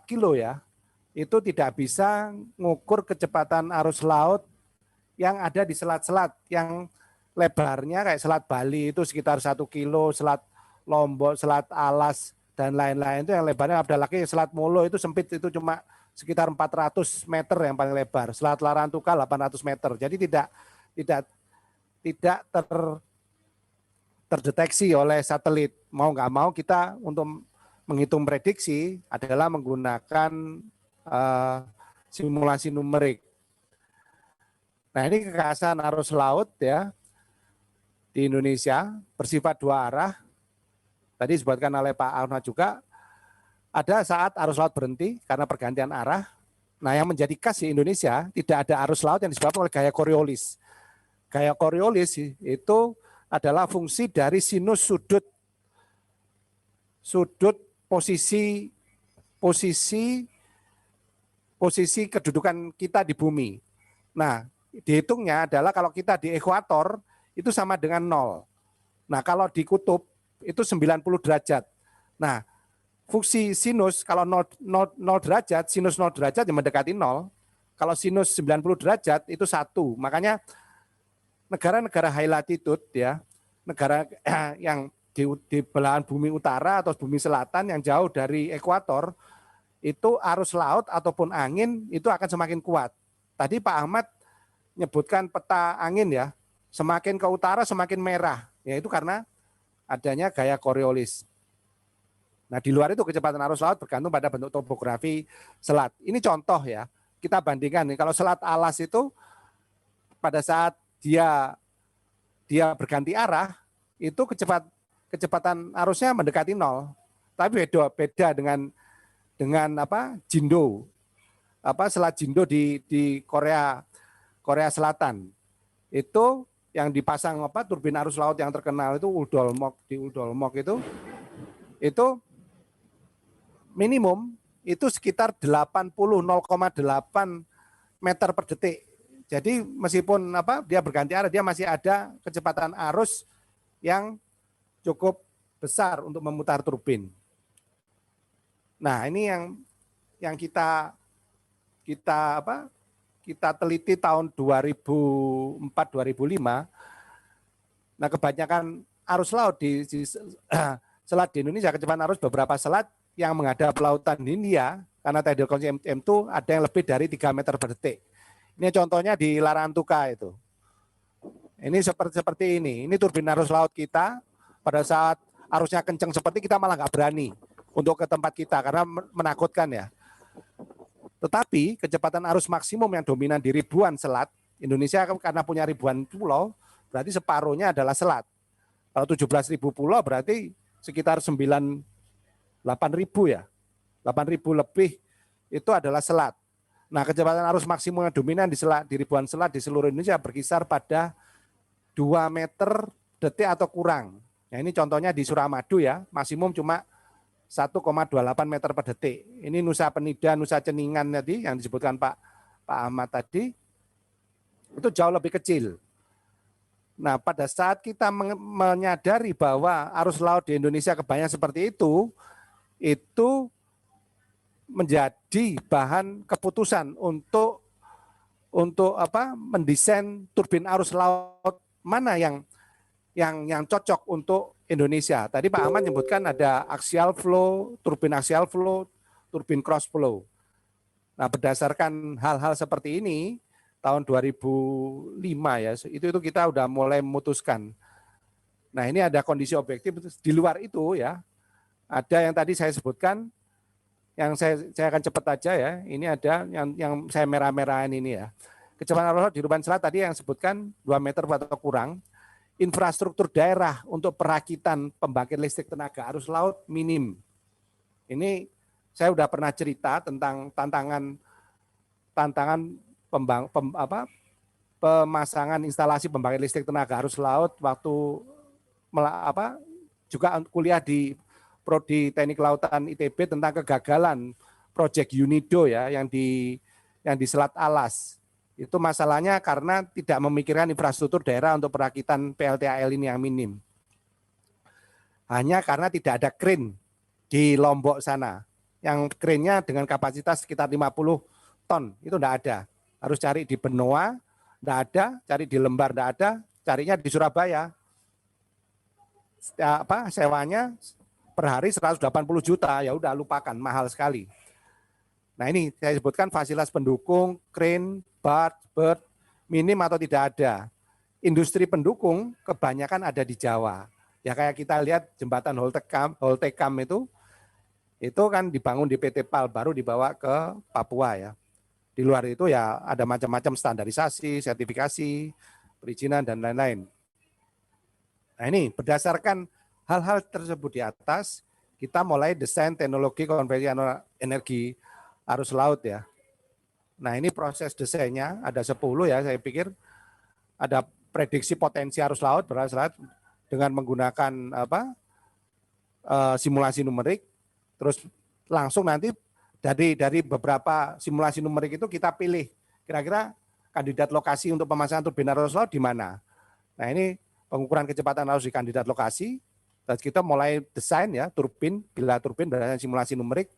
kilo ya, itu tidak bisa mengukur kecepatan arus laut yang ada di selat-selat yang lebarnya kayak Selat Bali itu sekitar 1 kilo, Selat Lombok, Selat Alas, dan lain-lain itu yang lebarnya ada lagi. Selat Molo itu sempit, itu cuma sekitar 400 meter yang paling lebar. Selat Larantuka 800 meter. Jadi tidak terdeteksi oleh satelit. Mau nggak mau kita untuk menghitung prediksi adalah menggunakan simulasi numerik. Nah, ini kekhasan arus laut ya di Indonesia bersifat dua arah. Tadi disebutkan oleh Pak Ahmad juga, ada saat arus laut berhenti karena pergantian arah. Nah, yang menjadi khas di Indonesia tidak ada arus laut yang disebabkan oleh gaya Coriolis. Gaya Coriolis itu adalah fungsi dari sinus sudut posisi kedudukan kita di bumi. Nah, dihitungnya adalah kalau kita di ekuator itu sama dengan 0. Nah, kalau di kutub itu 90 derajat. Nah, fungsi sinus kalau 0 derajat, sinus 0 derajat yang mendekati 0. Kalau sinus 90 derajat itu 1. Makanya negara-negara high latitude ya, negara yang di belahan bumi utara atau bumi selatan yang jauh dari ekuator, itu arus laut ataupun angin itu akan semakin kuat. Tadi Pak Ahmad nyebutkan peta angin ya, semakin ke utara semakin merah, yaitu karena adanya gaya Coriolis. Nah, di luar itu kecepatan arus laut bergantung pada bentuk topografi selat. Ini contoh ya, kita bandingkan nih, kalau Selat Alas itu pada saat dia berganti arah, itu kecepatan arusnya mendekati 0. Tapi beda dengan Jindo, Selat Jindo di Korea Selatan. Itu yang dipasang turbin arus laut yang terkenal itu Uldolmok itu minimum itu sekitar 0,8 meter per detik. Jadi meskipun dia berganti arah, dia masih ada kecepatan arus yang cukup besar untuk memutar turbin. Nah, ini yang kita teliti tahun 2004-2005. Nah, kebanyakan arus laut di selat di Indonesia, kecepatan arus beberapa selat yang menghadap lautan Hindia, karena tidal constant M2 ada yang lebih dari 3 meter per detik. Ini contohnya di Larantuka itu. Ini seperti ini. Ini turbin arus laut kita. Pada saat arusnya kencang seperti kita malah nggak berani untuk ke tempat kita karena menakutkan ya. Tetapi kecepatan arus maksimum yang dominan di ribuan selat, Indonesia karena punya ribuan pulau, berarti separuhnya adalah selat. Kalau 17.000 pulau berarti sekitar 8.000 ya. 8.000 lebih itu adalah selat. Nah, kecepatan arus maksimum yang dominan di ribuan selat di seluruh Indonesia berkisar pada 2 meter detik atau kurang. Nah, ini contohnya di Suramadu ya, maksimum cuma 1,28 meter per detik. Ini Nusa Penida, Nusa Ceningan tadi yang disebutkan Pak Ahmad tadi, itu jauh lebih kecil. Nah, pada saat kita menyadari bahwa arus laut di Indonesia kebanyakan seperti itu menjadi bahan keputusan untuk mendesain turbin arus laut mana yang cocok untuk Indonesia. Tadi Pak Ahmad menyebutkan ada axial flow, turbin cross flow. Nah, berdasarkan hal-hal seperti ini tahun 2005 ya, itu kita udah mulai memutuskan. Nah, ini ada kondisi objektif di luar itu ya. Ada yang tadi saya sebutkan, yang saya akan cepat aja ya. Ini ada yang saya merah-merahin ini ya. Kecepatan arus laut di Ruban Selat tadi yang sebutkan 2 meter atau kurang. Infrastruktur daerah untuk perakitan pembangkit listrik tenaga arus laut minim. Ini saya sudah pernah cerita tentang tantangan pemasangan instalasi pembangkit listrik tenaga arus laut waktu juga kuliah di Prodi Teknik Lautan ITB tentang kegagalan proyek UNIDO ya yang di Selat Alas. Itu masalahnya karena tidak memikirkan infrastruktur daerah untuk perakitan PLTAL ini yang minim. Hanya karena tidak ada crane di Lombok sana. Yang crane-nya dengan kapasitas sekitar 50 ton, itu tidak ada. Harus cari di Benoa, tidak ada, cari di Lembar, tidak ada, carinya di Surabaya. Sewanya per hari 180 juta, ya udah lupakan, mahal sekali. Nah ini saya sebutkan fasilitas pendukung, crane, bird, minim atau tidak ada. Industri pendukung kebanyakan ada di Jawa. Ya kayak kita lihat jembatan Holtecam itu kan dibangun di PT PAL, baru dibawa ke Papua ya. Di luar itu ya ada macam-macam standarisasi, sertifikasi, perizinan, dan lain-lain. Nah ini berdasarkan hal-hal tersebut di atas, kita mulai desain teknologi konversi energi arus laut ya. Nah ini proses desainnya, ada 10 ya, saya pikir ada prediksi potensi arus laut dengan menggunakan simulasi numerik. Terus langsung nanti dari beberapa simulasi numerik itu kita pilih kira-kira kandidat lokasi untuk pemasangan turbin arus laut di mana. Nah ini pengukuran kecepatan arus di kandidat lokasi. Dan kita mulai desain ya bila turbin berdasarkan simulasi numerik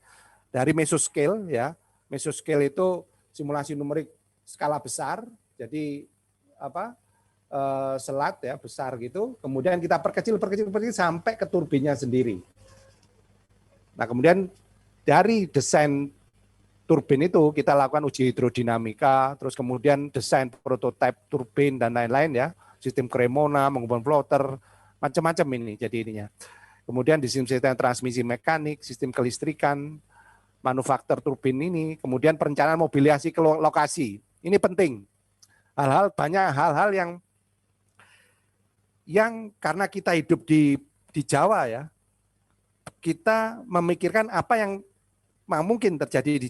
dari mesoscale ya. Mesoscale itu simulasi numerik skala besar. Jadi selat ya besar gitu. Kemudian kita perkecil sampai ke turbinnya sendiri. Nah kemudian dari desain turbin itu kita lakukan uji hidrodinamika, terus kemudian desain prototipe turbin dan lain-lain ya, sistem Cremona, menghubungkan floater, macam-macam ini jadi ininya. Kemudian di sistem transmisi mekanik, sistem kelistrikan, manufaktur turbin ini, kemudian perencanaan mobilisasi ke lokasi. Ini penting. Banyak hal-hal yang karena kita hidup di Jawa ya, kita memikirkan apa yang mungkin terjadi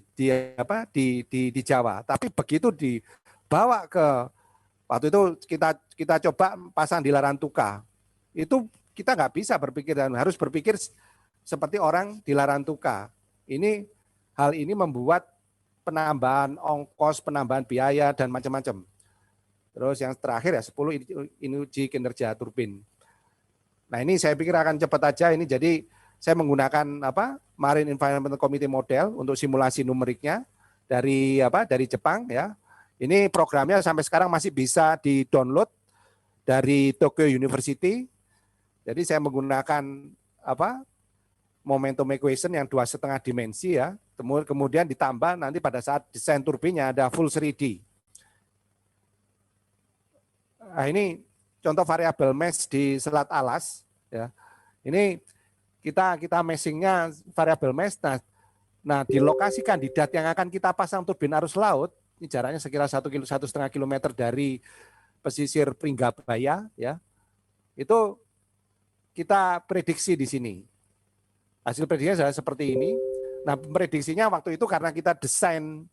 di Jawa, tapi begitu dibawa ke waktu itu kita coba pasang di Larantuka, itu kita nggak bisa berpikir dan harus berpikir seperti orang di Larantuka. Hal ini membuat penambahan ongkos, penambahan biaya dan macam-macam. Terus yang terakhir ya 10 ini uji kinerja turbin. Nah ini saya pikir akan cepat aja ini jadi. Saya menggunakan Marine Environmental Committee model untuk simulasi numeriknya dari Jepang ya. Ini programnya sampai sekarang masih bisa di-download dari Tokyo University. Jadi saya menggunakan momentum equation yang 2,5 dimensi ya. Kemudian ditambah nanti pada saat desain turbinnya ada full 3D. Nah, ini contoh variabel mesh di Selat Alas ya. Ini kita meshingnya variabel mesh. Nah di lokasi kandidat yang akan kita pasang turbin arus laut, ini jaraknya sekira 1,5 km dari pesisir Pringgabaya, ya. Itu kita prediksi di sini. Hasil prediksinya adalah seperti ini. Nah prediksinya waktu itu karena kita desain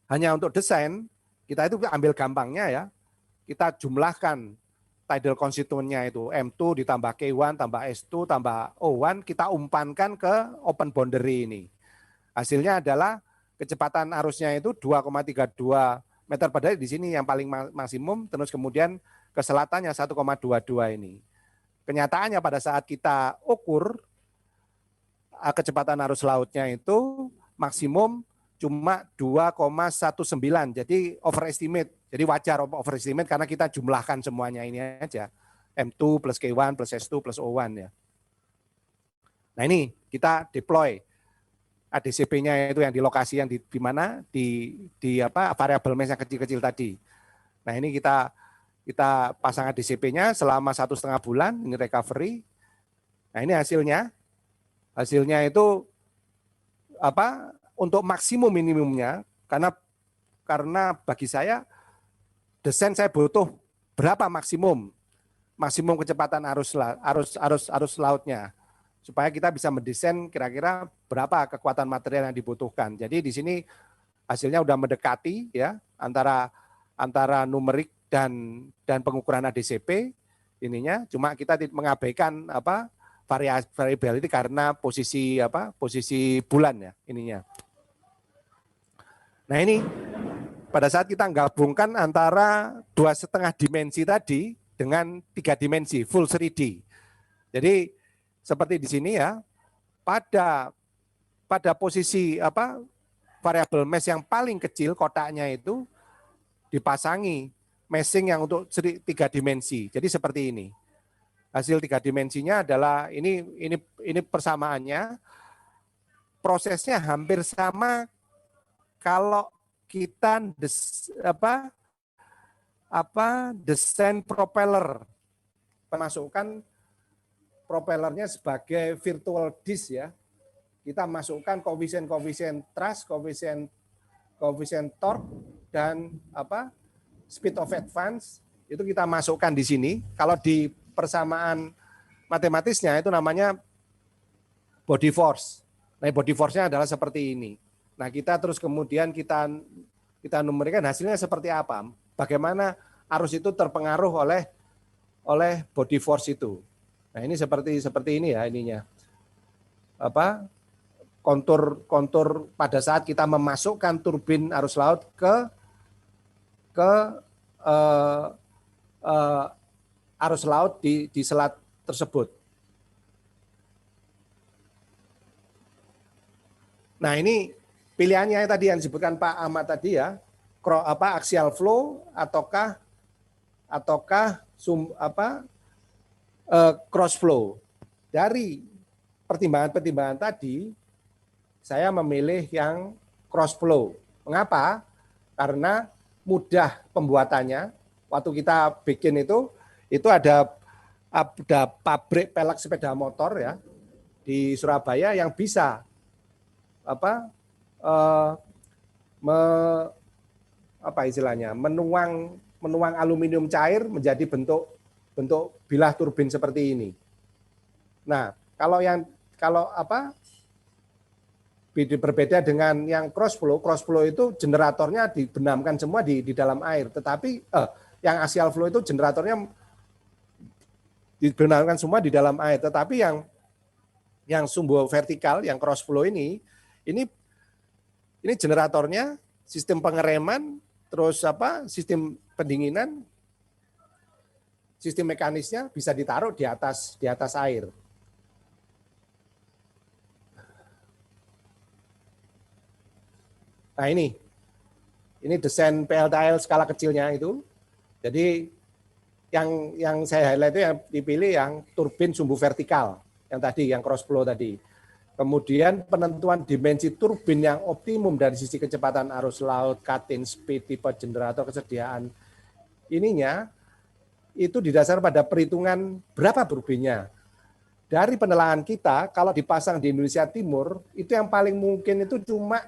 hanya untuk desain, kita itu ambil gampangnya ya, kita jumlahkan tidal constituent-nya itu M2 ditambah K1 tambah S2 tambah O1 kita umpankan ke open boundary ini. Hasilnya adalah kecepatan arusnya itu 2,32 meter per detik di sini yang paling maksimum, terus kemudian ke selatannya 1,22 ini. Kenyataannya pada saat kita ukur kecepatan arus lautnya itu maksimum cuma 2,19, jadi overestimate. Jadi wajar overestimate karena kita jumlahkan semuanya ini aja. M2 plus K1 plus S2 plus O1 ya. Nah ini kita deploy ADCP-nya itu yang di lokasi yang di mana di variabel mesh yang kecil-kecil tadi. Nah ini kita pasang ADCP-nya selama 1,5 bulan, ini recovery. Nah ini hasilnya. Hasilnya itu untuk maksimum minimumnya karena bagi saya desain saya butuh berapa maksimum kecepatan arus lautnya supaya kita bisa mendesain kira-kira berapa kekuatan material yang dibutuhkan. Jadi di sini hasilnya udah mendekati ya antara numerik dan pengukuran ADCP ininya, cuma kita mengabaikan variability karena posisi bulan ya ininya. Nah ini pada saat kita gabungkan antara 2,5 dimensi tadi dengan 3 dimensi full 3D. Jadi seperti di sini ya, pada posisi variabel mesh yang paling kecil kotaknya itu dipasangi meshing yang untuk 3 dimensi. Jadi seperti ini. Hasil 3 dimensinya adalah ini persamaannya. Prosesnya hampir sama kalau kita desain propeller. Masukkan propellernya sebagai virtual disk ya. Kita masukkan koefisien thrust, koefisien torque dan speed of advance itu kita masukkan di sini. Kalau di persamaan matematisnya itu namanya body force. Nah, body force-nya adalah seperti ini. Nah, kita terus kemudian kita numerikan hasilnya seperti apa. Bagaimana arus itu terpengaruh oleh body force itu. Nah, ini seperti ini ya ininya. Kontur pada saat kita memasukkan turbin arus laut ke arus laut di selat tersebut. Nah, ini pilihannya tadi yang disebutkan Pak Ahmad tadi ya, axial flow ataukah cross flow. Dari pertimbangan-pertimbangan tadi, saya memilih yang cross flow. Mengapa? Karena mudah pembuatannya. Waktu kita bikin itu ada pabrik pelek sepeda motor ya di Surabaya yang bisa menuang aluminium cair menjadi bentuk bilah turbin seperti ini. Nah, berbeda dengan yang cross flow itu generatornya dibenamkan semua di dalam air, tetapi yang axial flow itu generatornya dibenamkan semua di dalam air, tetapi yang sumbu vertikal, yang cross flow ini generatornya, sistem pengereman, terus sistem pendinginan, sistem mekanisnya bisa ditaruh di atas air. Nah, ini desain PLTL skala kecilnya itu. Jadi yang saya highlight itu yang dipilih yang turbin sumbu vertikal, yang tadi, yang cross flow tadi. Kemudian penentuan dimensi turbin yang optimum dari sisi kecepatan arus laut, cutting speed, tipe generator, kesediaan ininya itu didasarkan pada perhitungan berapa turbinnya. Dari penelaahan kita, kalau dipasang di Indonesia Timur, itu yang paling mungkin itu cuma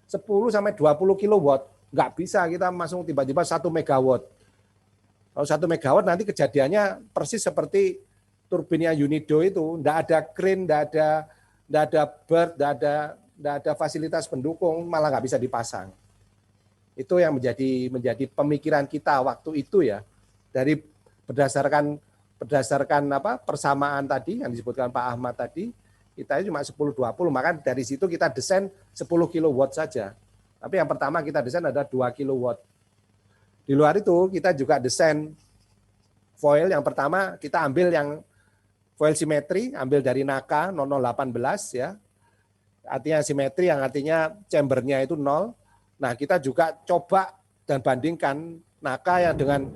10 sampai 20 kilowatt. Nggak bisa kita masuk tiba-tiba 1 megawatt. Kalau 1 megawatt nanti kejadiannya persis seperti turbinnya Unido itu, nggak ada crane, nggak ada bird, nggak ada fasilitas pendukung, malah nggak bisa dipasang. Itu yang menjadi pemikiran kita waktu itu ya, dari berdasarkan persamaan tadi yang disebutkan Pak Ahmad tadi, kita cuma 10-20, maka dari situ kita desain 10 kilowatt saja. Tapi yang pertama kita desain ada 2 kilowatt. Di luar itu kita juga desain foil. Yang pertama kita ambil yang foil simetri, ambil dari Naka 0018 ya. Artinya simetri yang artinya chambernya itu 0. Nah, kita juga coba dan bandingkan Naka yang dengan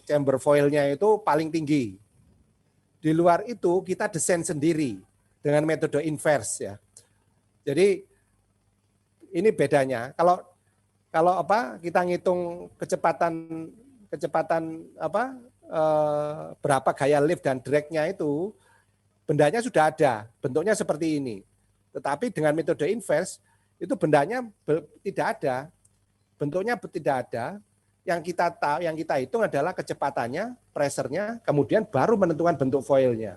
chamber foilnya itu paling tinggi. Di luar itu kita desain sendiri dengan metode inverse ya. Jadi ini bedanya. Kalau kita ngitung kecepatan berapa gaya lift dan drag-nya itu, bendanya sudah ada, bentuknya seperti ini. Tetapi dengan metode inverse itu bendanya tidak ada, bentuknya tidak ada. Yang kita hitung adalah kecepatannya, pressure-nya, kemudian baru menentukan bentuk foilnya.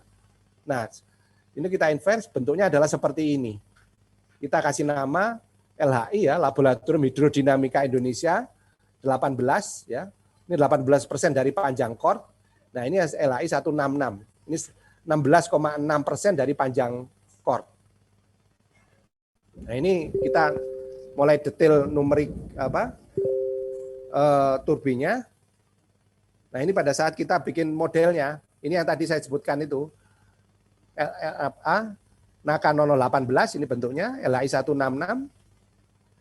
Nah, ini kita inverse, bentuknya adalah seperti ini. Kita kasih nama LHI ya, Laboratorium Hidrodinamika Indonesia 18 ya. Ini 18% dari panjang core. Nah, ini LHI 166. Ini 16,6% dari panjang core. Nah, ini kita mulai detail numerik turbinnya. Nah, ini pada saat kita bikin modelnya, ini yang tadi saya sebutkan itu, LFA, Naka 0018, ini bentuknya, LHI 166,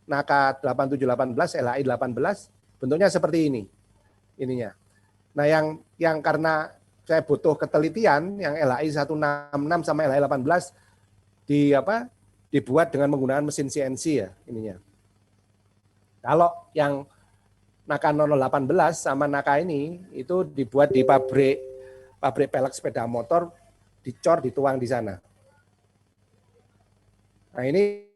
Naka 8718, LHI 18, bentuknya seperti ini. ininya. Nah, yang karena saya butuh ketelitian, yang LHI 166 sama LHI 18 dibuat dengan menggunakan mesin CNC ya ininya. Kalau yang Naka 0018 sama Naka ini itu dibuat di pabrik pelek sepeda motor, dicor, dituang di sana. Nah, ini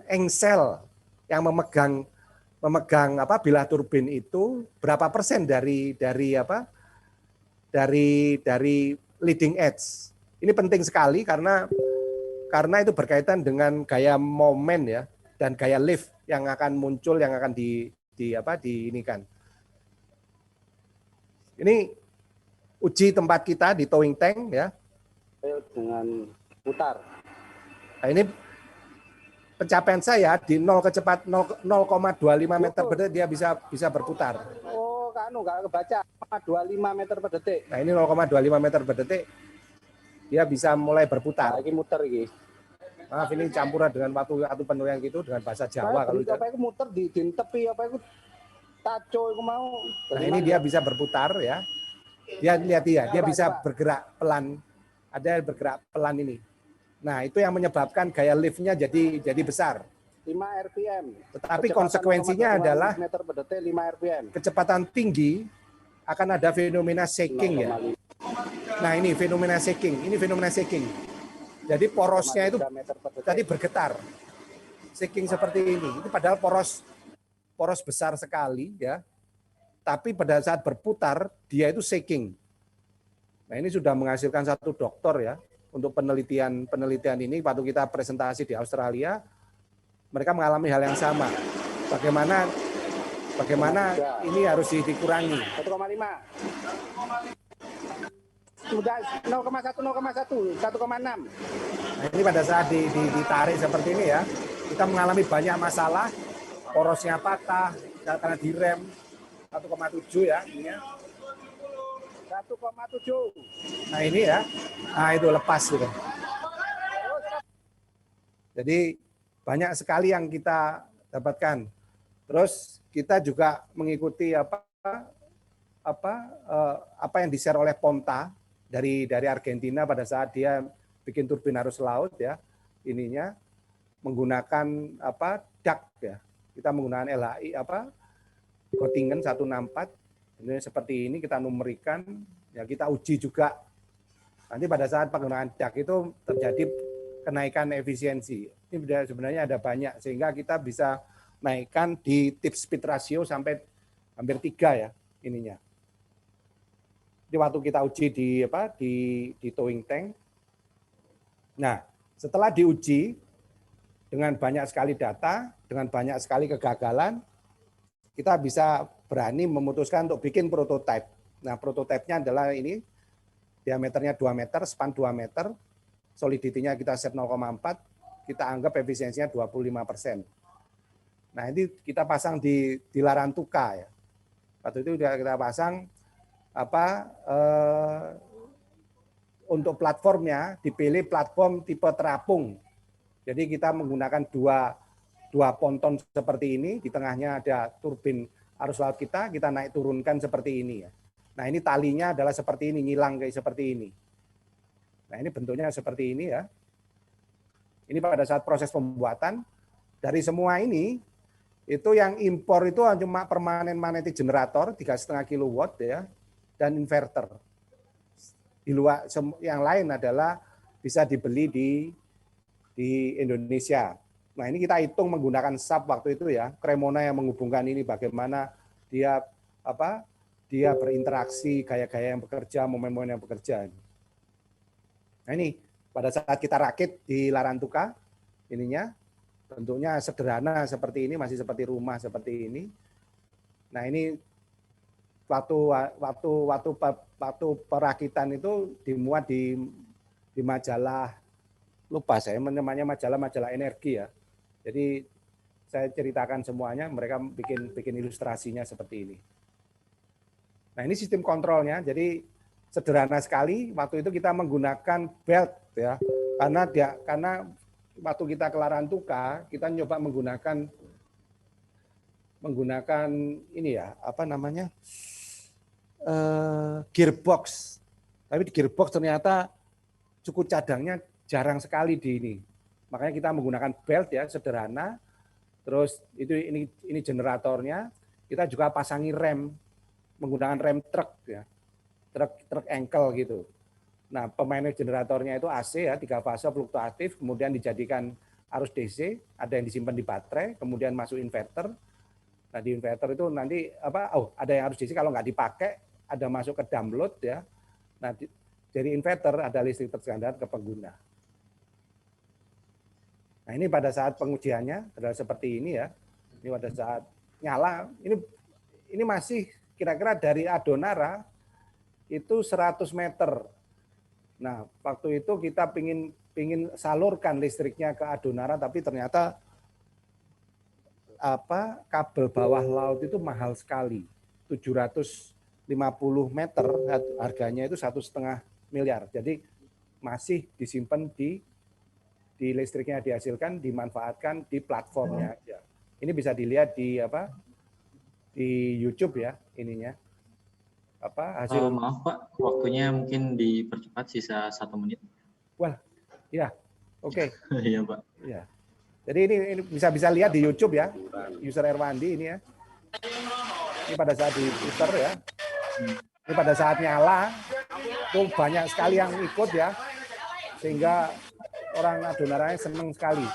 engsel yang memegang bilah turbin itu berapa persen dari leading edge. Ini penting sekali karena itu berkaitan dengan gaya momen ya dan gaya lift yang akan muncul, yang akan diinikan. Ini uji tempat kita di towing tank ya. Dengan putar. Nah, ini pencapaian saya di 0 0,25 meter per detik dia bisa berputar. Oh, nggak kebaca 25 meter per detik. Nah, ini 0,25 meter per detik dia bisa mulai berputar. Nah, ini muter iki. Maaf, ini campuran dengan waktu penulisan gitu dengan bahasa Jawa kalau itu. Apa itu muter di tepi apa itu taco iku mau. Nah, ini dia bisa berputar ya. Dia lihat dia bisa bergerak pelan. Ada bergerak pelan ini. Nah, itu yang menyebabkan gaya liftnya jadi besar. 5 rpm. Tetapi konsekuensinya adalah meter per detik 5 rpm. Kecepatan tinggi akan ada fenomena shaking ya. Nah, ini fenomena shaking. Ini fenomena shaking. Jadi porosnya itu tadi bergetar. Shaking seperti ini. Itu padahal poros besar sekali ya. Tapi pada saat berputar dia itu shaking. Nah, ini sudah menghasilkan satu doktor ya. Untuk penelitian ini waktu kita presentasi di Australia, mereka mengalami hal yang sama. Bagaimana ini harus dikurangi. 1,5. Sudah 0,1, 1,6. Nah, ini pada saat ditarik seperti ini ya, kita mengalami banyak masalah, porosnya patah karena direm 1,7 ya. Ini ya. 1,7. Nah, ini ya. Nah, itu lepas gitu. Jadi banyak sekali yang kita dapatkan. Terus kita juga mengikuti apa yang di-share oleh Ponta dari Argentina pada saat dia bikin turbin arus laut ya. Ininya menggunakan duct ya. Kita menggunakan LHI Göttingen 164. Ini seperti ini kita numerikan, ya kita uji juga. Nanti pada saat penggunaan duct itu terjadi kenaikan efisiensi. Ini sebenarnya ada banyak, sehingga kita bisa naikkan di tip speed ratio sampai hampir 3 ya ininya. Di waktu kita uji di towing tank. Nah, setelah diuji dengan banyak sekali data, dengan banyak sekali kegagalan, kita bisa berani memutuskan untuk bikin prototipe. Nah, prototipenya adalah ini, diameternya 2 meter, span 2 meter, solidity-nya kita set 0,4, kita anggap efisiensinya 25%. Nah, ini kita pasang di Larantuka ya. Waktu itu kita pasang untuk platformnya dipilih platform tipe terapung. Jadi kita menggunakan dua ponton seperti ini, di tengahnya ada turbin arus laut kita naik turunkan seperti ini ya. Nah, ini talinya adalah seperti ini, ngilang kayak seperti ini. Nah, ini bentuknya seperti ini ya. Ini pada saat proses pembuatan, dari semua ini, itu yang impor itu cuma permanen magnetic generator 3,5 kW ya, dan inverter. Di luar yang lain adalah bisa dibeli di Indonesia. Nah, ini kita hitung menggunakan SAP waktu itu ya, Cremona yang menghubungkan ini bagaimana dia berinteraksi, gaya-gaya yang bekerja, momen-momen yang bekerja. Nah, ini pada saat kita rakit di Larantuka, ininya bentuknya sederhana seperti ini, masih seperti rumah seperti ini. Nah, ini waktu perakitan itu dimuat di majalah, lupa saya namanya, majalah energi ya. Jadi saya ceritakan semuanya, mereka bikin ilustrasinya seperti ini. Nah, ini sistem kontrolnya, jadi sederhana sekali. Waktu itu kita menggunakan belt ya, karena waktu kita ke Larantuka, kita nyoba menggunakan ini ya, apa namanya, gearbox. Tapi di gearbox ternyata cukup cadangnya jarang sekali di ini. Makanya kita menggunakan belt ya, sederhana. Terus ini generatornya. Kita juga pasangi rem, menggunakan rem truk ya, truk ankle gitu. Nah, pemainnya generatornya itu AC ya, 3 fase fluktuatif, kemudian dijadikan arus DC, ada yang disimpan di baterai, kemudian masuk inverter. Nah, di inverter itu nanti ada yang arus DC kalau nggak dipakai, ada masuk ke download ya. Nah, dari inverter ada listrik terstandar ke pengguna. Nah, ini pada saat pengujiannya adalah seperti ini ya. Ini pada saat nyala, ini masih kira-kira dari Adonara itu 100 meter. Nah, waktu itu kita pingin salurkan listriknya ke Adonara, tapi ternyata kabel bawah laut itu mahal sekali, 750 meter, harganya itu 1,5 miliar. Jadi masih disimpan di listriknya dihasilkan, dimanfaatkan di platformnya aja. Ini bisa dilihat di YouTube ya ininya. Hasil. Maaf Pak, waktunya mungkin dipercepat sisa 1 menit. Wah, ya, oke. Iya Pak. Ya. Jadi ini bisa lihat di YouTube ya, user Erwandi ini ya. Ini pada saat di putar ya. Ini pada saat nyala, itu banyak sekali yang ikut ya, sehingga orang Adonaranya senang sekali.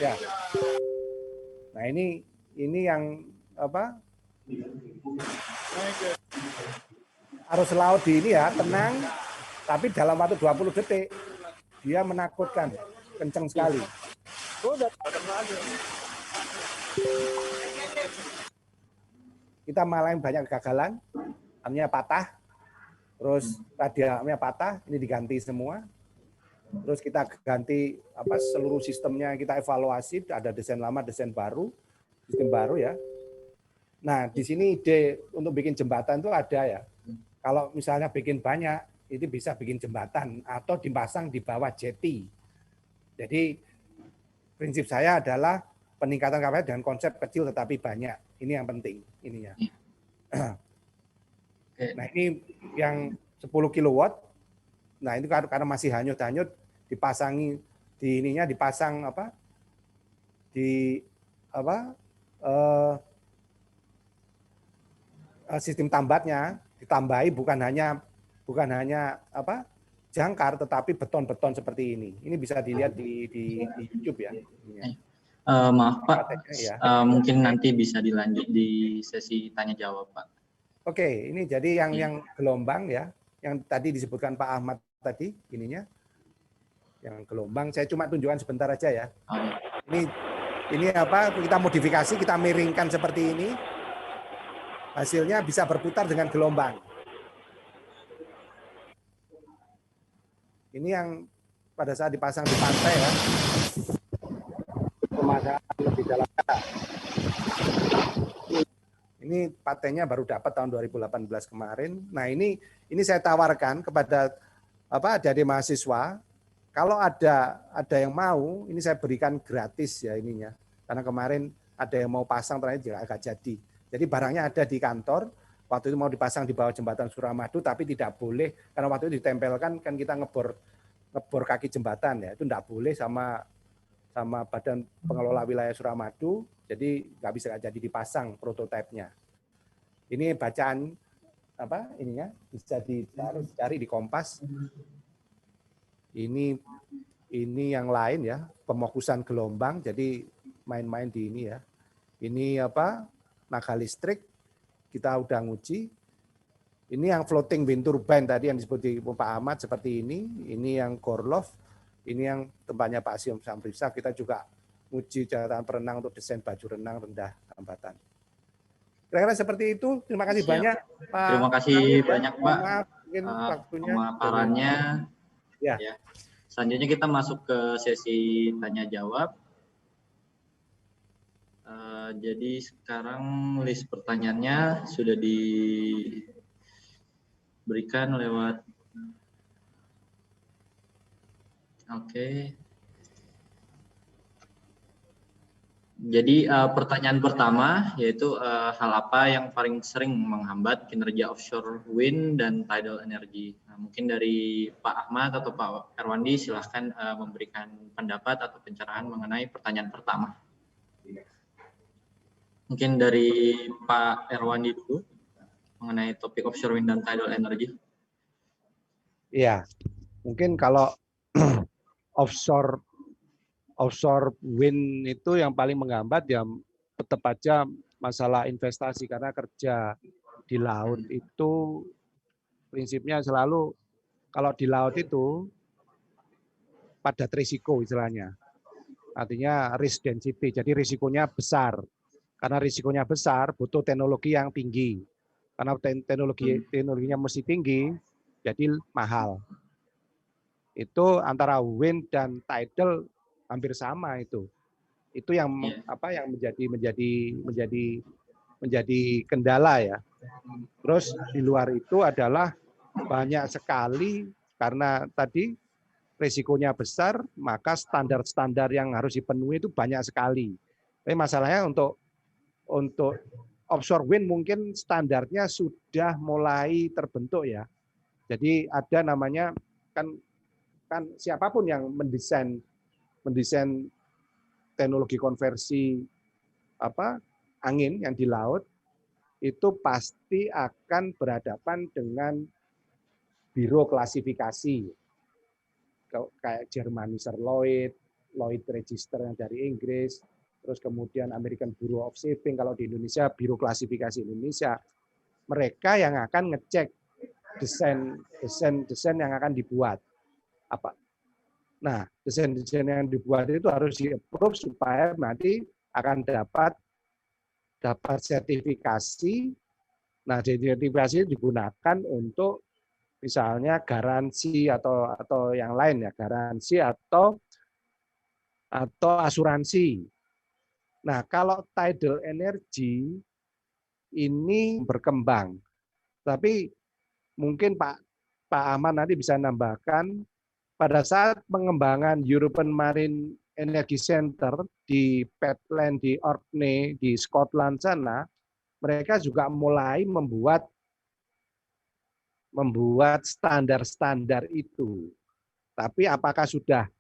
Ya. Nah ini yang arus laut di ini ya, tenang, tapi dalam waktu 20 detik dia menakutkan, kencang sekali. Kita mengalami banyak kegagalan, armnya patah, terus radialnya patah, ini diganti semua. Terus kita ganti seluruh sistemnya, kita evaluasi, ada desain lama, desain baru, sistem baru ya. Nah, di sini ide untuk bikin jembatan itu ada ya. Kalau misalnya bikin banyak, itu bisa bikin jembatan atau dipasang di bawah jeti. Jadi prinsip saya adalah peningkatan kapasitas dengan konsep kecil tetapi banyak. Ini yang penting ininya. Nah, ini yang 10 kilowatt. Nah, itu karena masih hanyut-hanyut dipasang sistem tambatnya ditambahi bukan hanya jangkar tetapi beton-beton seperti ini. Ini bisa dilihat di YouTube ya. Maaf Pak, mungkin nanti bisa dilanjut di sesi tanya jawab Pak. Oke, ini jadi yang gelombang ya, yang tadi disebutkan Pak Ahmad tadi ininya. Yang gelombang saya cuma tunjukkan sebentar aja ya. Ini kita modifikasi, kita miringkan seperti ini. Hasilnya bisa berputar dengan gelombang. Ini yang pada saat dipasang di pantai ya. Pemasangan lebih dalam. Ini patentnya baru dapat tahun 2018 kemarin. Nah, ini saya tawarkan kepada adik mahasiswa. Kalau ada yang mau, ini saya berikan gratis ya ininya. Karena kemarin ada yang mau pasang ternyata agak jadi. Jadi barangnya ada di kantor. Waktu itu mau dipasang di bawah jembatan Suramadu, tapi tidak boleh karena waktu itu ditempelkan kan kita ngebor kaki jembatan ya, itu tidak boleh sama Badan Pengelola Wilayah Suramadu, jadi nggak bisa jadi dipasang prototipenya. Ini bacaan ininya bisa dicari di Kompas. Ini yang lain ya, pemokusan gelombang, jadi main-main di ini ya. Ini naga listrik. Kita udah nguji. Ini yang floating wind turbine tadi yang disebut di Pak Ahmad seperti ini. Ini yang Gorlov. Ini yang tempatnya Pak Asyum Samrisa. Kita juga nguji jembatan perenang untuk desain baju renang rendah hambatan. Kira-kira seperti itu. Terima kasih banyak Pak. Terima kasih banyak Pak. Mungkin waktunya. Pemaparannya. Ya. Selanjutnya kita masuk ke sesi tanya jawab. Jadi sekarang list pertanyaannya sudah diberikan lewat. Oke. Jadi pertanyaan pertama yaitu hal apa yang paling sering menghambat kinerja offshore wind dan tidal energy. Nah, mungkin dari Pak Ahmad atau Pak Erwandi silahkan memberikan pendapat atau pencerahan mengenai pertanyaan pertama. Mungkin dari Pak Erwandi dulu mengenai topik offshore wind dan tidal energy. Iya, mungkin kalau offshore wind itu yang paling menghambat ya tetap aja masalah investasi, karena kerja di laut itu prinsipnya selalu kalau di laut itu padat risiko istilahnya. Artinya risk density, jadi risikonya besar. Karena risikonya besar butuh teknologi yang tinggi. Karena teknologinya mesti tinggi, jadi mahal. Itu antara wind dan tidal hampir sama itu. Itu yang yang menjadi kendala ya. Terus di luar itu adalah banyak sekali karena tadi risikonya besar, maka standar-standar yang harus dipenuhi itu banyak sekali. Tapi masalahnya untuk offshore wind mungkin standarnya sudah mulai terbentuk ya. Jadi ada namanya kan siapapun yang mendesain teknologi konversi angin yang di laut itu pasti akan berhadapan dengan biro klasifikasi kayak Germanischer Lloyd Register yang dari Inggris, terus kemudian American Bureau of Shipping, kalau di Indonesia biro klasifikasi Indonesia. Mereka yang akan ngecek desain yang akan dibuat. Nah, desain yang dibuat itu harus di-approve supaya nanti akan dapat sertifikasi. Nah, sertifikasi digunakan untuk misalnya garansi atau yang lain ya, garansi atau asuransi. Nah, kalau tidal energy ini berkembang, tapi mungkin Pak Ahmad nanti bisa nambahkan. Pada saat pengembangan European Marine Energy Center di Petland, di Orkney, di Scotland sana, mereka juga mulai membuat standar-standar itu. Tapi apakah sudah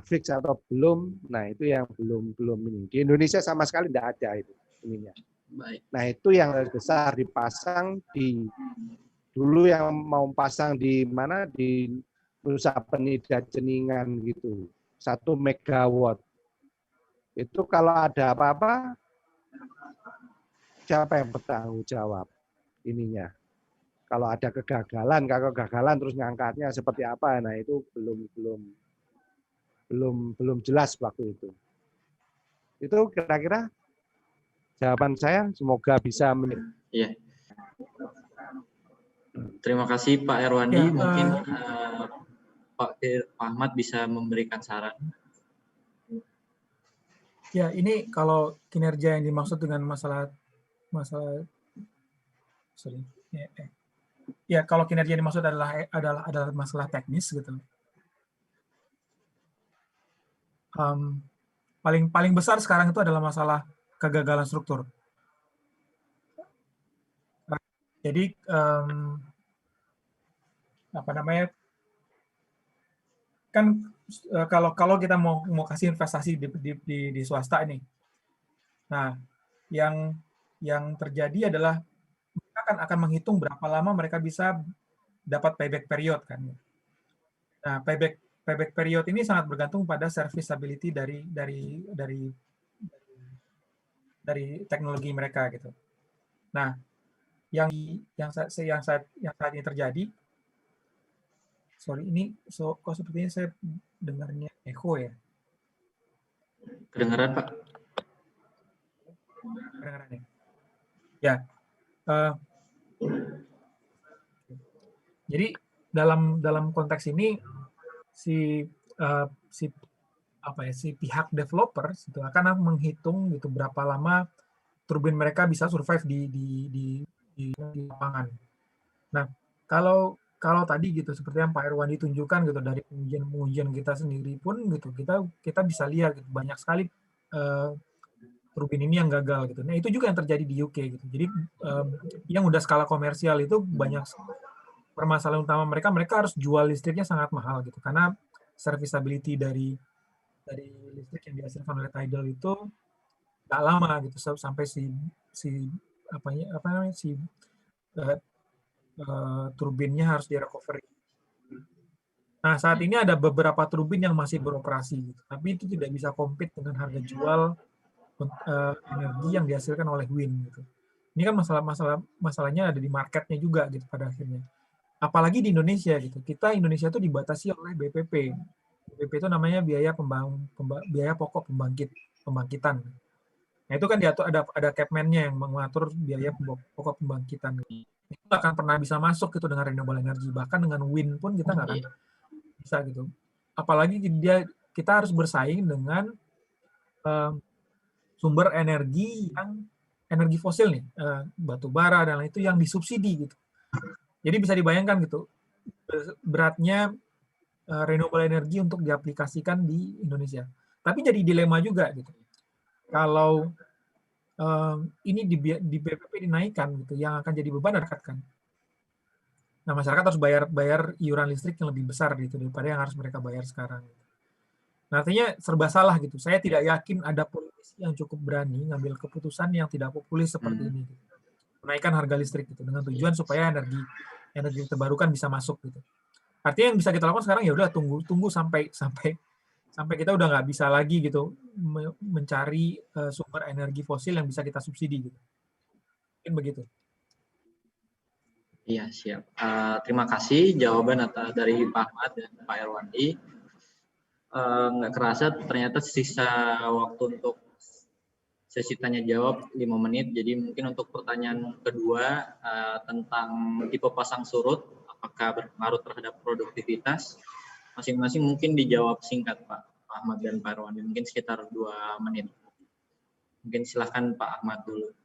fix atau belum? Nah, itu yang belum ini. Di Indonesia sama sekali tidak ada itu ininya. Nah, itu yang besar dipasang dulu yang mau pasang di mana di Nusa Penida Ceningan gitu, 1 megawatt. Itu kalau ada apa-apa, siapa yang bertanggung jawab ininya? Kalau ada kegagalan terus ngangkatnya seperti apa? Nah itu belum jelas waktu itu. Itu kira-kira jawaban saya. Semoga bisa. Iya. Terima kasih Pak Erwandi. Mungkin Pak Ahmad bisa memberikan saran. Ya, ini kalau kinerja yang dimaksud dengan masalah ya kalau kinerja yang dimaksud adalah masalah teknis gitu. Paling besar sekarang itu adalah masalah kegagalan struktur. Jadi kan kalau kita mau kasih investasi di swasta ini, nah yang terjadi adalah mereka akan menghitung berapa lama mereka bisa dapat payback period kan. Nah payback period ini sangat bergantung pada serviceability dari teknologi mereka gitu. Nah yang saat ini terjadi, sorry ini kok sepertinya saya dengarnya echo ya. Kedengaran Pak? Kedengaran ya. Ya. Jadi dalam konteks ini si pihak developer itu akan menghitung gitu berapa lama turbin mereka bisa survive di lapangan. Nah, kalau tadi gitu seperti yang Pak Erwandi tunjukkan gitu dari pengujian kita sendiri pun gitu kita bisa lihat gitu, banyak sekali turbin ini yang gagal gitu. Nah itu juga yang terjadi di UK gitu. Jadi yang udah skala komersial itu banyak permasalahan utama mereka harus jual listriknya sangat mahal gitu karena serviceability dari listrik yang dihasilkan oleh tidal itu nggak lama gitu sampai turbinnya harus direcovery. Nah saat ini ada beberapa turbin yang masih beroperasi gitu, tapi itu tidak bisa compete dengan harga jual energi yang dihasilkan oleh wind gitu. Ini kan masalahnya ada di marketnya juga gitu pada akhirnya. Apalagi di Indonesia gitu. Indonesia itu dibatasi oleh BPP. BPP itu namanya biaya pokok pembangkitan. Nah, itu kan diatur ada Capman-nya yang mengatur biaya pokok pembangkitan. Itu nggak akan pernah bisa masuk gitu dengan renewable energy. Bahkan dengan wind pun kita nggak akan bisa gitu. Apalagi kita harus bersaing dengan sumber energi yang energi fosil nih, batu bara dan lain itu yang disubsidi gitu. Jadi bisa dibayangkan gitu beratnya renewable energy untuk diaplikasikan di Indonesia. Tapi jadi dilema juga gitu. Kalau ini di BPP dinaikkan gitu, yang akan jadi beban rakyat kan. Nah masyarakat harus bayar iuran listrik yang lebih besar gitu daripada yang harus mereka bayar sekarang. Nah, artinya serba salah gitu. Saya tidak yakin ada politisi yang cukup berani ngambil keputusan yang tidak populis seperti ini. Gitu. Menaikkan harga listrik gitu dengan tujuan supaya energi terbarukan bisa masuk gitu. Artinya yang bisa kita lakukan sekarang ya udah tunggu sampai kita udah nggak bisa lagi gitu mencari sumber energi fosil yang bisa kita subsidi gitu. Mungkin begitu. Iya, siap. Terima kasih jawaban dari Pak Ahmad dan Pak Irwandi. Nggak kerasa ternyata sisa waktu untuk sesi tanya jawab 5 menit. Jadi mungkin untuk pertanyaan kedua tentang tipe pasang surut, apakah berpengaruh terhadap produktivitas? Masing-masing mungkin dijawab singkat Pak Ahmad dan Pak Irwandi, mungkin sekitar 2 menit. Mungkin silahkan Pak Ahmad dulu.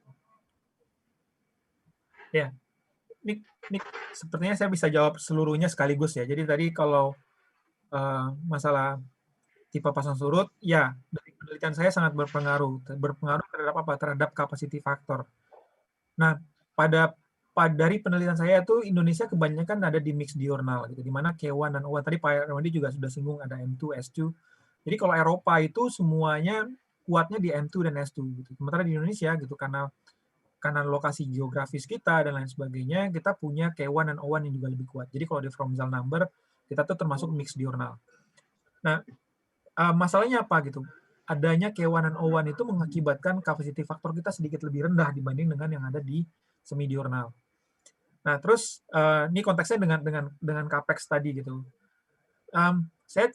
Ya, ini sepertinya saya bisa jawab seluruhnya sekaligus ya. Jadi tadi kalau masalah tipe pasang surut, ya dari penelitian saya sangat berpengaruh terhadap apa? Terhadap capacity factor. Nah, dari penelitian saya itu Indonesia kebanyakan ada di mix diurnal gitu, di mana K1 dan O1 tadi Pak Irwandi juga sudah singgung ada M2, S2. Jadi kalau Eropa itu semuanya kuatnya di M2 dan S2 gitu. Sementara di Indonesia gitu karena lokasi geografis kita dan lain sebagainya, kita punya K1 dan O1 yang juga lebih kuat. Jadi kalau di Fromsdal number, kita tuh termasuk mix diurnal. Nah, masalahnya apa gitu? Adanya K1 dan O1 itu mengakibatkan capacity factor kita sedikit lebih rendah dibanding dengan yang ada di semi diurnal. Nah, terus ini konteksnya dengan capex tadi gitu. Saya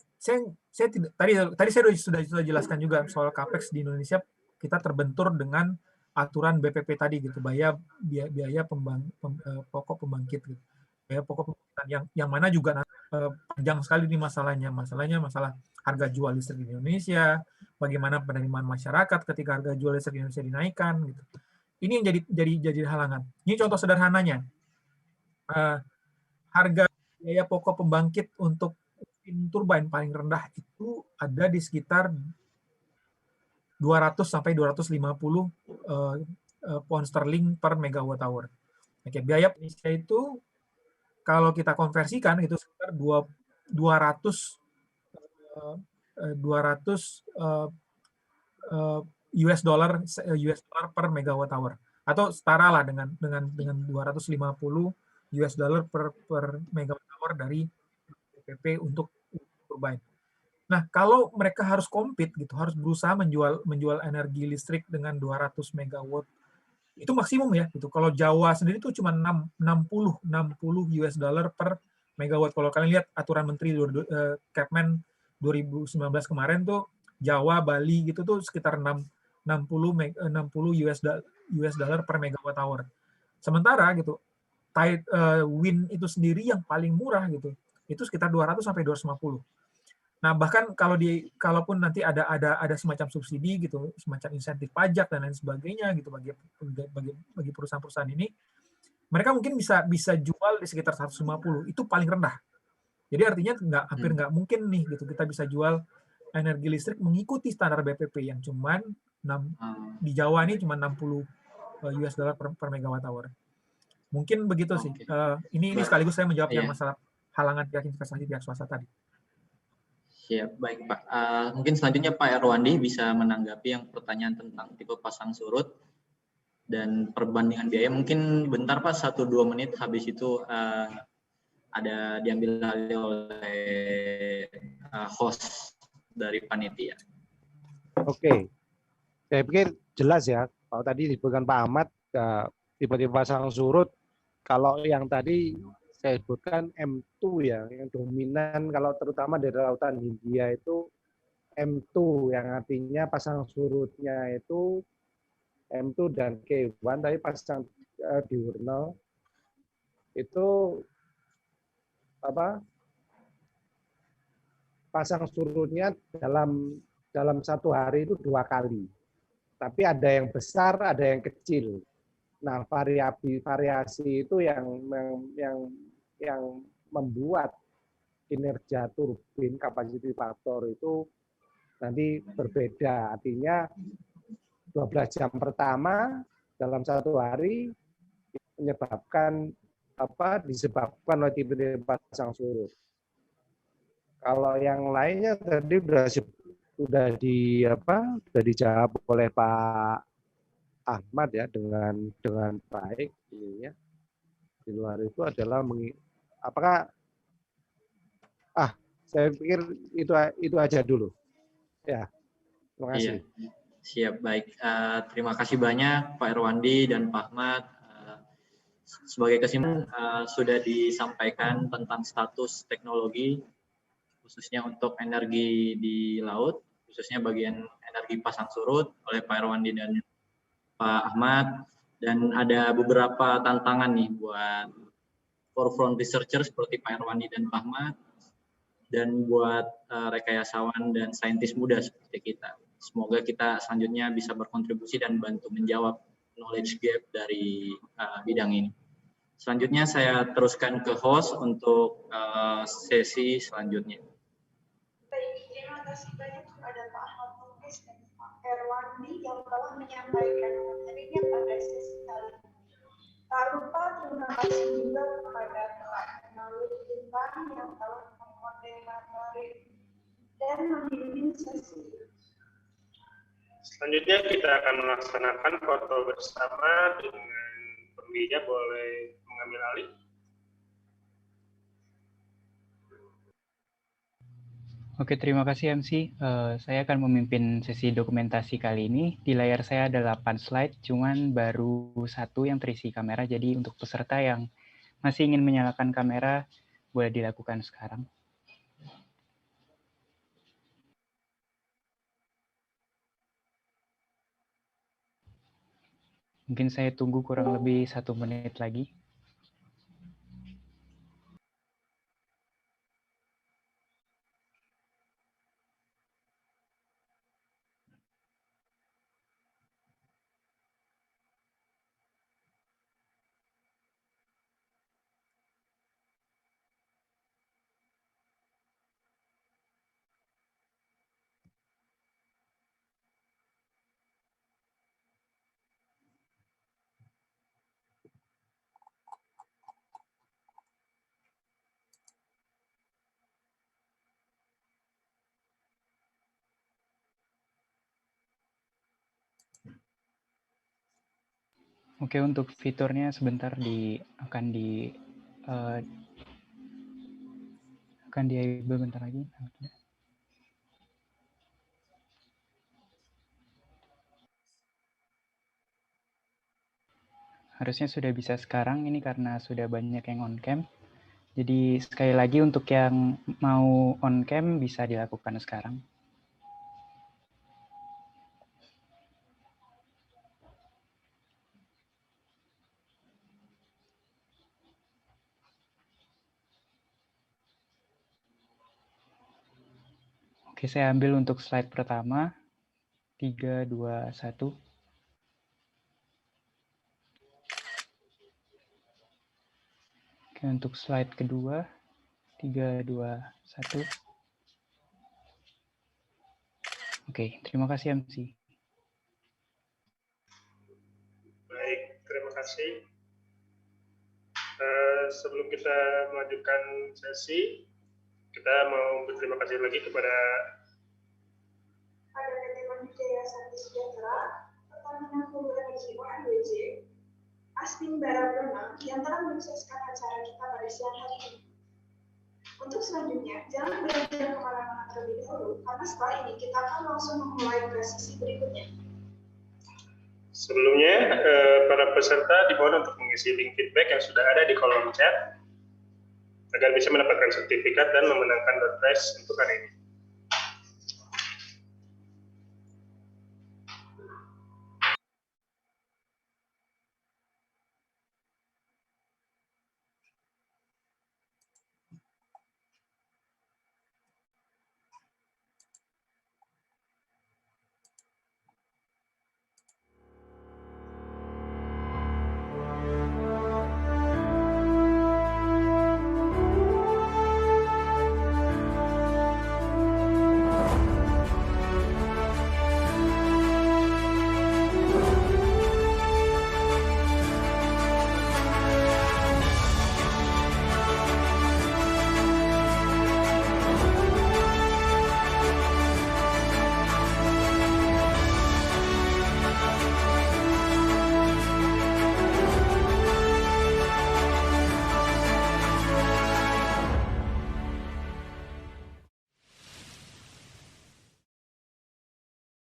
tidak, tadi saya sudah jelaskan juga soal capex di Indonesia kita terbentur dengan aturan BPP tadi gitu, biaya pokok pembangkit gitu. Biaya pokok pembangkitan yang mana juga panjang sekali nih masalahnya masalah harga jual listrik di Indonesia, bagaimana penerimaan masyarakat ketika harga jual listrik di Indonesia dinaikkan gitu. Ini yang jadi halangan. Ini contoh sederhananya. Harga biaya pokok pembangkit untuk turbin paling rendah itu ada di sekitar 200 sampai 250 pound sterling per megawatt hour. Oke, biaya Indonesia itu kalau kita konversikan itu sekitar 200 US dollar per megawatt hour, atau setara lah dengan 250 US dollar per megawatt hour dari BPP untuk turbin. Nah, kalau mereka harus compete gitu, harus berusaha menjual energi listrik dengan 200 megawatt, itu maksimum ya gitu. Kalau Jawa sendiri itu cuma 60 US dollar per megawatt. Kalau kalian lihat aturan Menteri Capman 2019 kemarin tuh Jawa, Bali gitu tuh sekitar 60 US dollar per megawatt hour. Sementara gitu, wind itu sendiri yang paling murah gitu, itu sekitar 200 sampai 250. Nah, bahkan kalaupun nanti ada semacam subsidi gitu, semacam insentif pajak dan lain sebagainya gitu bagi perusahaan-perusahaan ini, mereka mungkin bisa jual di sekitar 150, itu paling rendah. Jadi artinya hampir nggak mungkin nih gitu kita bisa jual energi listrik mengikuti standar BPP yang cuman di Jawa ini cuma 60 US dollar per megawatt hour. Mungkin begitu sih. Ini sekaligus saya menjawab yang masalah halangan pihak investasi pihak swasta tadi. Siap, baik Pak. Mungkin selanjutnya Pak Erwandi bisa menanggapi yang pertanyaan tentang tipe pasang surut dan perbandingan biaya. Mungkin bentar Pak, 1-2 menit, habis itu ada diambil alih oleh host dari panitia. Oke, saya pikir jelas ya. Kalau tadi disebutkan Pak Ahmad, tipe-tipe pasang surut, kalau yang tadi saya sebutkan M2 ya, yang dominan kalau terutama dari Lautan Hindia itu M2, yang artinya pasang surutnya itu M2 dan K1, tapi pasang diurnal itu pasang surutnya dalam satu hari itu 2 kali. Tapi ada yang besar, ada yang kecil. Nah, variasi itu yang membuat kinerja turbin capacity factor itu nanti berbeda. Artinya 12 jam pertama dalam satu hari disebabkan oleh tipe pasang surut. Kalau yang lainnya tadi sudah dijawab oleh Pak Ahmad ya dengan baik ini ya. Di luar itu adalah saya pikir itu aja dulu. Ya. Terima kasih. Iya. Siap, baik. Terima kasih banyak Pak Erwandi dan Pak Ahmad. Sebagai kesimpulan sudah disampaikan tentang status teknologi khususnya untuk energi di laut, khususnya bagian energi pasang surut oleh Pak Erwandi dan Pak Ahmad, dan ada beberapa tantangan nih buat forefront researcher seperti Pak Erwandi dan Pak Ahmad, dan buat rekayasawan dan saintis muda seperti kita. Semoga kita selanjutnya bisa berkontribusi dan bantu menjawab knowledge gap dari bidang ini. Selanjutnya saya teruskan ke host untuk sesi selanjutnya. Terima kasih banyak kepada Pak Ahmad Muklis dan Pak Erwandi yang telah menyampaikan materinya pada sesi kali ini. Tak lupa terima kasih juga kepada Pak Nalur Tumpang yang telah memoderatori dan memimpin sesi. Selanjutnya kita akan melaksanakan foto bersama dengan pembicara. Boleh mengambil alih. Oke, terima kasih MC. Saya akan memimpin sesi dokumentasi kali ini. Di layar saya ada 8 slide, cuman baru 1 yang terisi kamera. Jadi untuk peserta yang masih ingin menyalakan kamera, boleh dilakukan sekarang. Mungkin saya tunggu kurang lebih 1 menit lagi. Oke, untuk fiturnya sebentar akan di-enable bentar lagi. Harusnya sudah bisa sekarang, ini karena sudah banyak yang on cam. Jadi sekali lagi untuk yang mau on cam bisa dilakukan sekarang. Oke, saya ambil untuk slide pertama. 3, 2, 1. Oke, untuk slide kedua. 3, 2, 1. Oke, terima kasih MC. Baik, terima kasih. Sebelum kita melanjutkan sesi, kita mau berterima kasih lagi kepada PT Manujaya Sakti Sejahtera, Pertamina Hulu Energi OMBJ, Asmin Barabrona yang telah menyukseskan acara kita pada siang hari ini. Untuk selanjutnya, jangan beranjak kemana-mana terlebih dahulu, karena setelah ini kita akan langsung memulai ke sesi berikutnya. Sebelumnya, para peserta dimohon untuk mengisi link feedback yang sudah ada di kolom chat agar bisa mendapatkan sertifikat dan memenangkan door prize untuk hari ini.